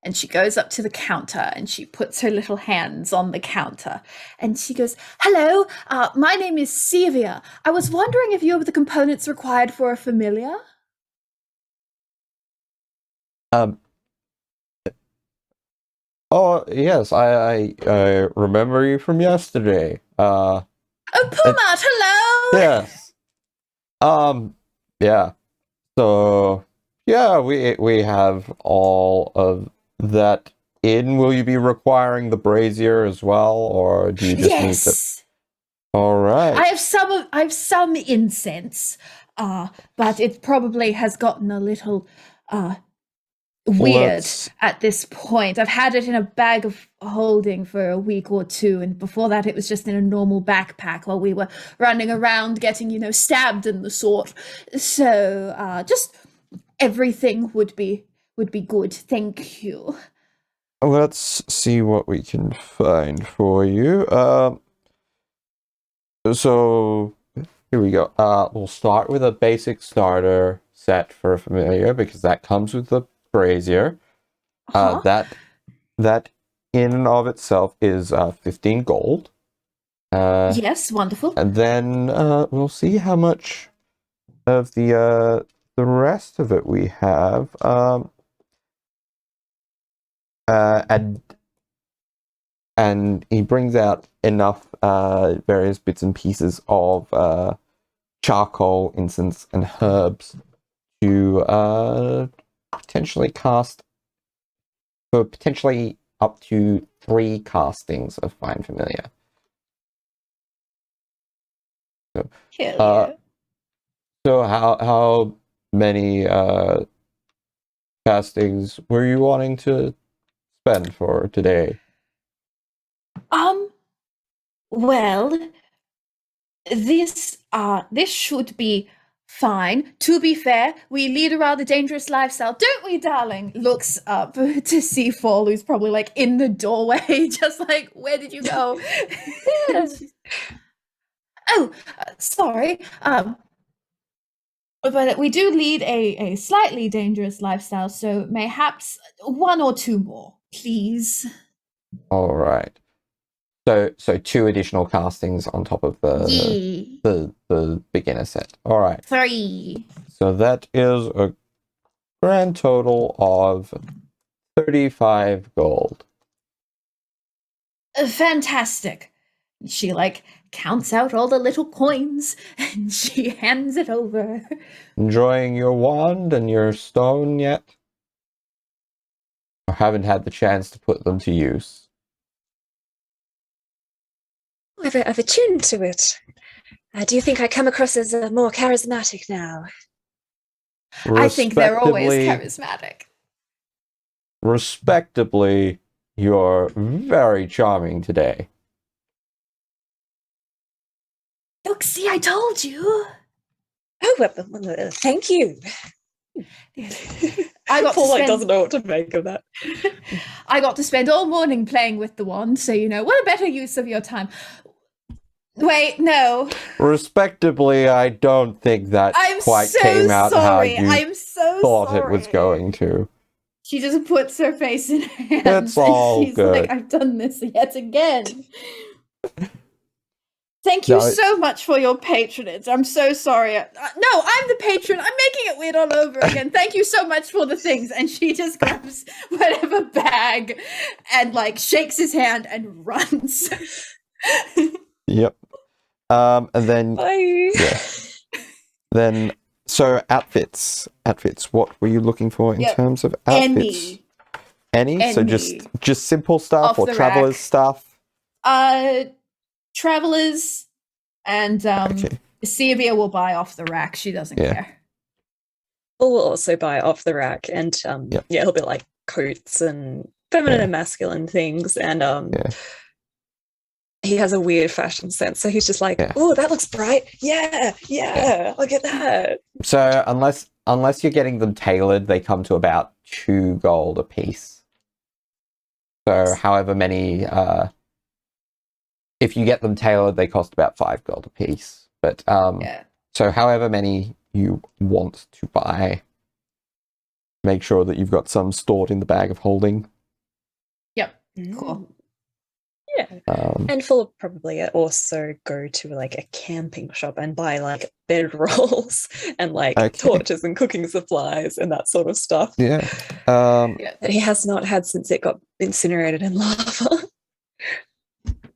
And she goes up to the counter and she puts her little hands on the counter and she goes, hello, my name is 𝗖𝗔𝗦𝗧. I was wondering if you have the components required for a familiar? Oh, yes, I remember you from yesterday. Oh, Pumat, hello! Yes. Yeah. So, yeah, we have all of that in. Will you be requiring the brazier as well, or do you just need to? All right. I have some incense, but it probably has gotten a little weird at this point. I've had it in a bag of holding for a week or two, and before that it was just in a normal backpack while we were running around getting, stabbed and the sort. So just everything would be good. Thank you. Let's see what we can find for you. So here we go. We'll start with a basic starter set for a familiar because that comes with the brazier. That in and of itself is 15 gold. Yes, wonderful. And then we'll see how much of the rest of it we have. And he brings out enough various bits and pieces of charcoal, incense, and herbs to potentially cast for potentially up to 3 castings of Find Familiar. So, so how many castings were you wanting to spend for today? Well, this should be fine. To be fair, we lead a rather dangerous lifestyle, don't we, darling? Looks up to see Fall, who's probably in the doorway, just where did you go? Oh, sorry. But we do lead a slightly dangerous lifestyle, so mayhaps 1 or 2 more, please. All right. So 2 additional castings on top of the beginner set. All right. 3. So that is a grand total of 35 gold. Fantastic. She counts out all the little coins and she hands it over. Enjoying your wand and your stone yet? I haven't had the chance to put them to use. I've attuned to it. Do you think I come across as more charismatic now? I think they're always charismatic. Respectably, you're very charming today. Look, see, I told you. Oh, well, thank you. I got Paul doesn't know what to make of that. I got to spend all morning playing with the wand, so what a better use of your time. Wait, no. Respectably, I don't think that came out how you thought it was going to. She just puts her face in her hands. It's all she's good. I've done this yet again. Thank you so much for your patronage. I'm so sorry. No, I'm the patron. I'm making it weird all over again. Thank you so much for the things. And she just grabs whatever bag and shakes his hand and runs. Yep. And then Bye. Yeah. Then outfits. What were you looking for in terms of outfits? Any? So just simple stuff or travelers stuff? Travelers and 𝗖𝗦𝗧 will buy off the rack. She doesn't care. We'll also buy off the rack, and he'll be coats and feminine Yeah. and masculine things, and Yeah. he has a weird fashion sense, so he's just like, Yeah. oh, that looks bright. Yeah, I'll get that. So unless you're getting them tailored, they come to about 2 gold a piece. So however many, if you get them tailored, they cost about 5 gold a piece. But Yeah. so however many you want to buy, make sure that you've got some stored in the bag of holding. Yep. Cool. Yeah. Um, And Philip probably also go to like a camping shop and buy like bedrolls and like Okay. torches and cooking supplies and that sort of stuff yeah. Yeah. that he has not had since it got incinerated in lava.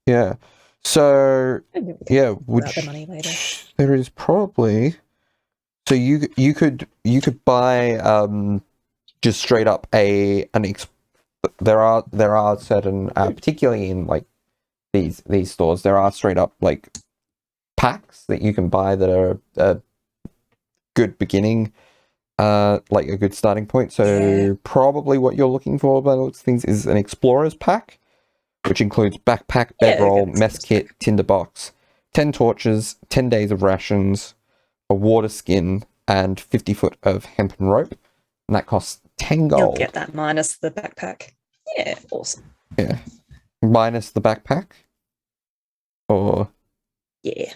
Yeah. So And then we can yeah, talk about the money later. there is probably, so you could buy just straight up there are certain particularly in like these stores, there are straight up like packs that you can buy that are a good beginning, like a good starting point. So Yeah. probably what you're looking for by those things is an explorer's pack, which includes backpack, Yeah, bedroll, good. mess kit, tinderbox, 10 torches, 10 days of rations, a water skin, and 50 foot of hempen rope. And that costs 10 You'll gold. get that minus the backpack. Yeah, awesome. Yeah. Minus the backpack? Or Yeah.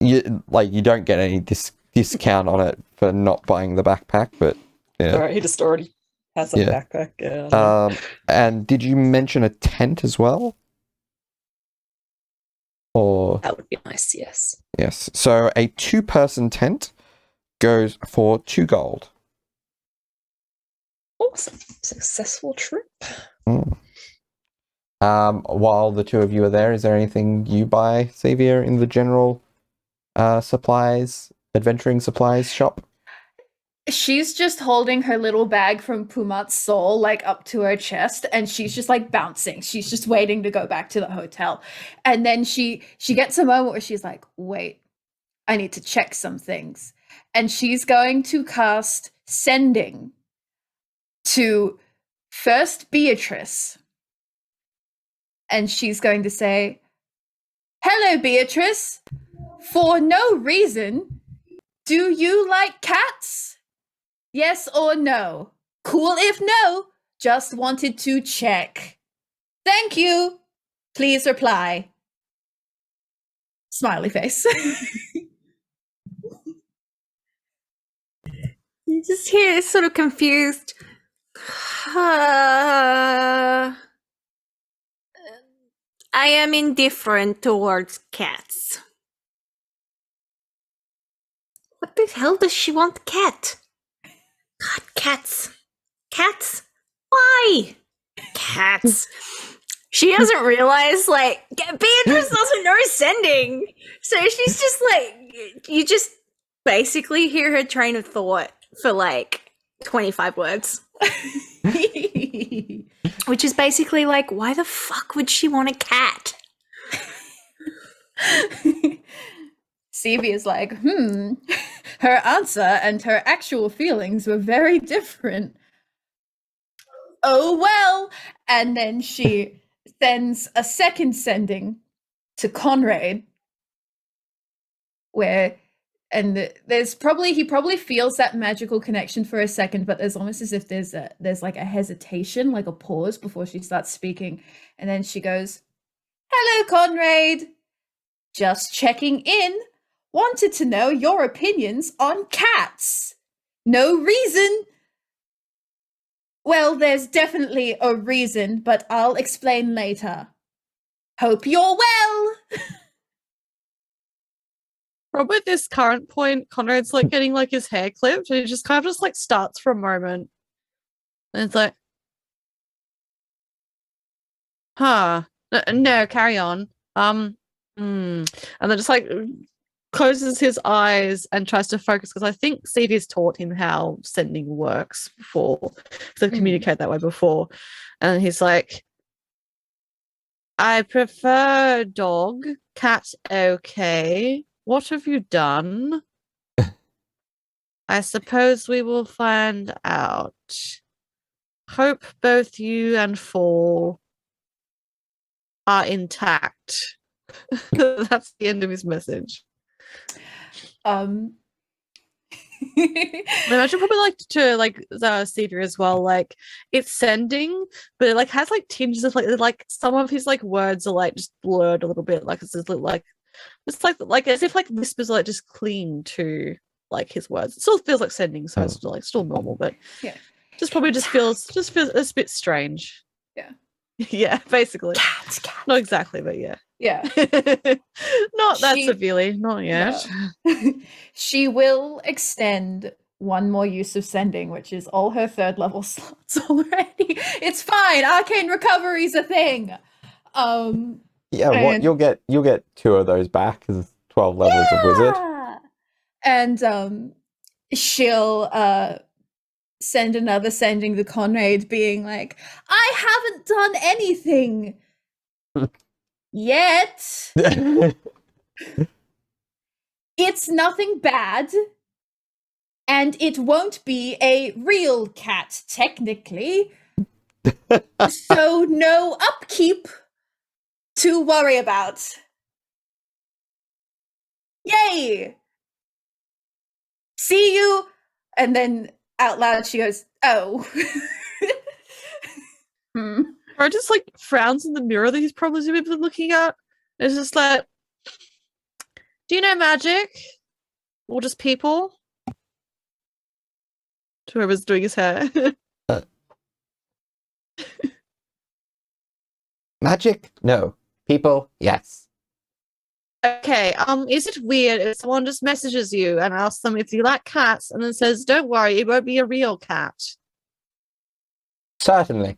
you don't get any discount on it for not buying the backpack, but yeah. Alright, he just already has a Yeah. backpack. Yeah, I don't know. And did you mention a tent as well? Or That would be nice, yes. yes. So a 2-person tent goes for 2 gold. Awesome. Successful trip. Mm. While the two of you are there, is there anything you buy, Xavier, in the general adventuring supplies shop? She's just holding her little bag from Pumat's soul like up to her chest, and she's just like bouncing. She's just waiting to go back to the hotel. And then she gets a moment where she's like, wait, I need to check some things. And she's going to cast sending to first Beatrice. And she's going to say, hello, Beatrice. For no reason, do you like cats? Yes or no? Cool if no. Just wanted to check. Thank you. Please reply. Smiley face. You just hear sort of confused. I am indifferent towards cats. What the hell does she want the cat? God, cats. Cats? Why? Cats. She doesn't realize, like, Beatrice doesn't know sending. So she's just like, you just basically hear her train of thought for like 25 words. Which is basically like, why the fuck would she want a cat? Stevie is like, her answer and her actual feelings were very different. Oh, well. And then she sends a second sending to Conrad, he probably feels that magical connection for a second, but there's almost as if there's like a hesitation, like a pause before she starts speaking. And then she goes, hello, Conrad. Just checking in. Wanted to know your opinions on cats. No reason. Well, there's definitely a reason, but I'll explain later. Hope you're well. Probably at this current point, Conrad's like getting like his hair clipped, and he just kind of just like starts for a moment. And it's like, no, carry on. And then just like closes his eyes and tries to focus, because I think Stevie's taught him how sending works before, so communicate that way before. And he's like, I prefer dog, cat okay. What have you done? I suppose we will find out. hope both you and Fall are intact. That's the end of his message. I imagine probably like to like Stevie as well. Like it's sending, but it like has like tinges of like some of his like words are like just blurred a little bit. Like it's just like it's like as if like whispers are like just cling to like his words. It still feels like sending, so it's still normal, but Yeah. just probably just feels it's a bit strange. Yeah. Yeah, basically. Cats. Not exactly, but yeah. Yeah. Not that She- severely, not yet. No. She will extend one more use of sending, which is all her 3rd level slots already. It's fine. Arcane recovery's a thing. Yeah, what and- you'll get 2 of those back as 12 levels of wizard. Yeah! And she'll send another sending to Conrad being like, I haven't done anything yet. It's nothing bad. And it won't be a real cat, technically. So no upkeep to worry about. Yay! See you! And then out loud she goes, oh. Or just like frowns in the mirror that he's probably been looking at. It's just like, do you know magic? Or just people? To whoever's doing his hair. Magic? No. People? Yes. Okay, is it weird if someone just messages you and asks them if you like cats and then says, don't worry, it won't be a real cat? Certainly.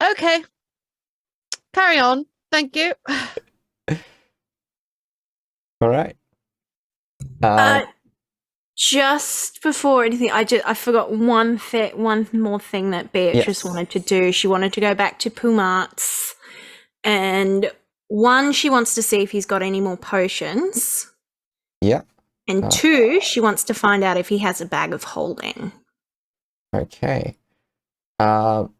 Okay. Carry on. Thank you. All right. Just before anything, I forgot one more thing that Beatrice Yes. wanted to do. She wanted to go back to Pumart's, and one, she wants to see if he's got any more potions, Yeah. and 2, she wants to find out if he has a bag of holding. Okay. So.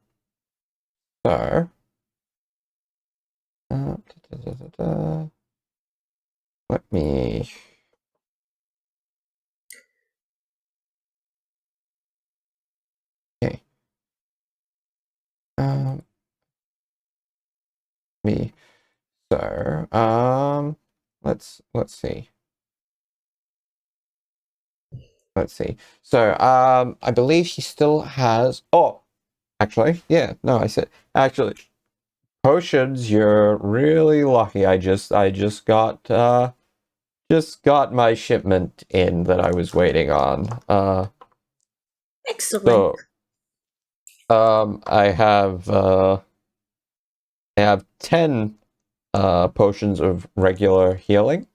Let me. Okay. Me. So. Let's see. Let's see. So, I believe she still has. Oh, actually, yeah. No, I said actually. Potions, you're really lucky. I just got my shipment in that I was waiting on. Excellent. So, I have 10 potions of regular healing.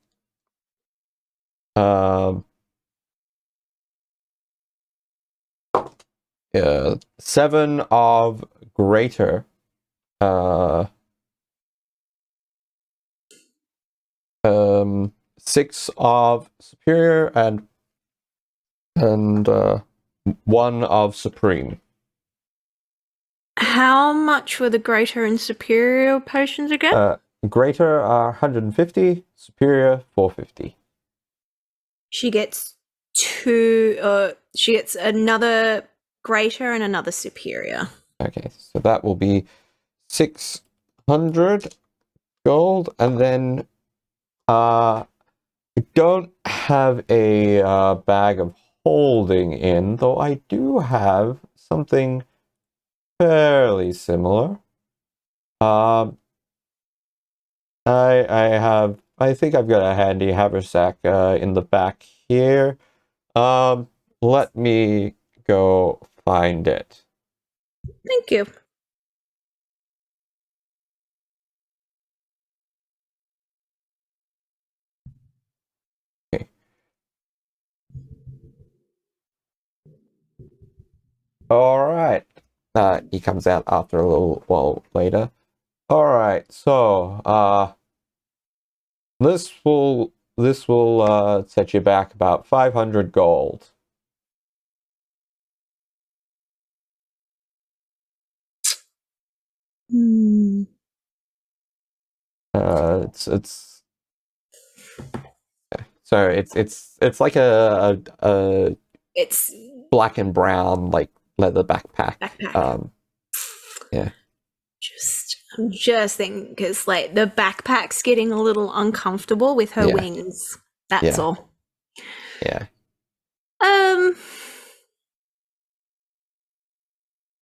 7 of greater. 6 of superior and 1 of supreme. How much were the greater and superior potions again? Greater are 150, superior 450. She gets 2. She gets another greater and another superior. Okay, so that will be 600 gold, and then I don't have a bag of holding in, though I do have something fairly similar. I think I've got a handy haversack in the back here. Let me go find it. Thank you. Okay. All right. He comes out after a little while later. All right. So, this will set you back about 500 gold. Hmm. It's so it's like a It's black and brown like leather backpack. backpack. Yeah. I'm just thinking because like the backpack's getting a little uncomfortable with her Yeah. wings. That's Yeah. all. Yeah.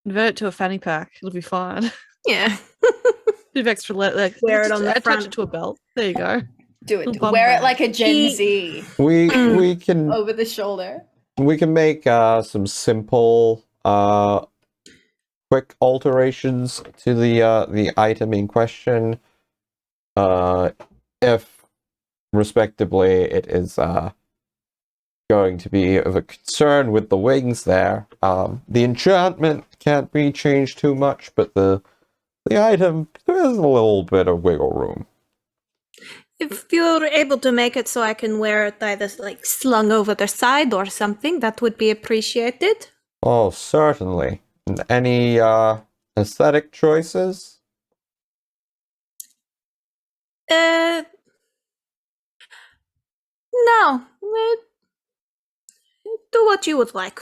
Convert it to a fanny pack. It'll be fine. Yeah. Bit of extra like Wear it on the attach front. it to a belt. There you go. Do it. Little bum Wear it bag. like a Gen She- Z We can over the shoulder. we can make some simple quick alterations to the item in question. If respectively it is going to be of a concern with the wings there. The enchantment can't be changed too much, but the item, there's a little bit of wiggle room. If you're able to make it so I can wear it either like slung over the side or something, that would be appreciated. Oh, certainly. Any aesthetic choices? No. Do what you would like.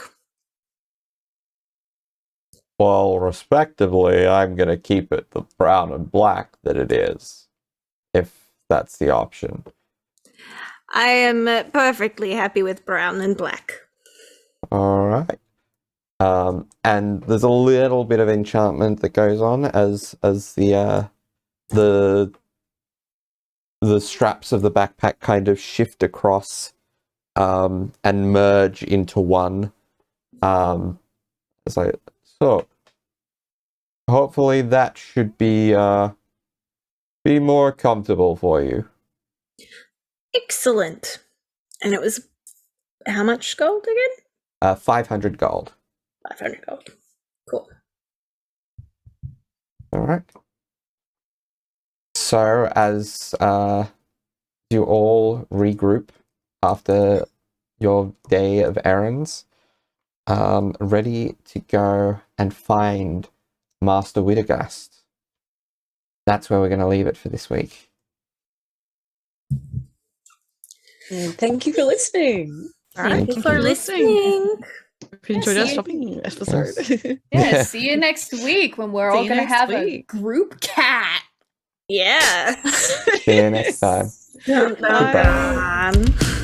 Well, respectively, I'm gonna keep it the brown and black that it is, if that's the option. I am perfectly happy with brown and black. All right. And there's a little bit of enchantment that goes on as the straps of the backpack kind of shift across and merge into one. So hopefully that should be more comfortable for you. Excellent. And it was how much gold again? 500 gold. 500 gold. Cool. All right. So as you all regroup after your day of errands, ready to go and find Master Widogast. That's where we're going to leave it for this week. And thank you for listening. Thank you for listening. Hope you enjoyed Yeah, our see- shopping episode. Yeah, Yeah. see you next week when we're See all you gonna next have a week. group cat. Yeah. See you next time. Dun, dun, Bye. dun.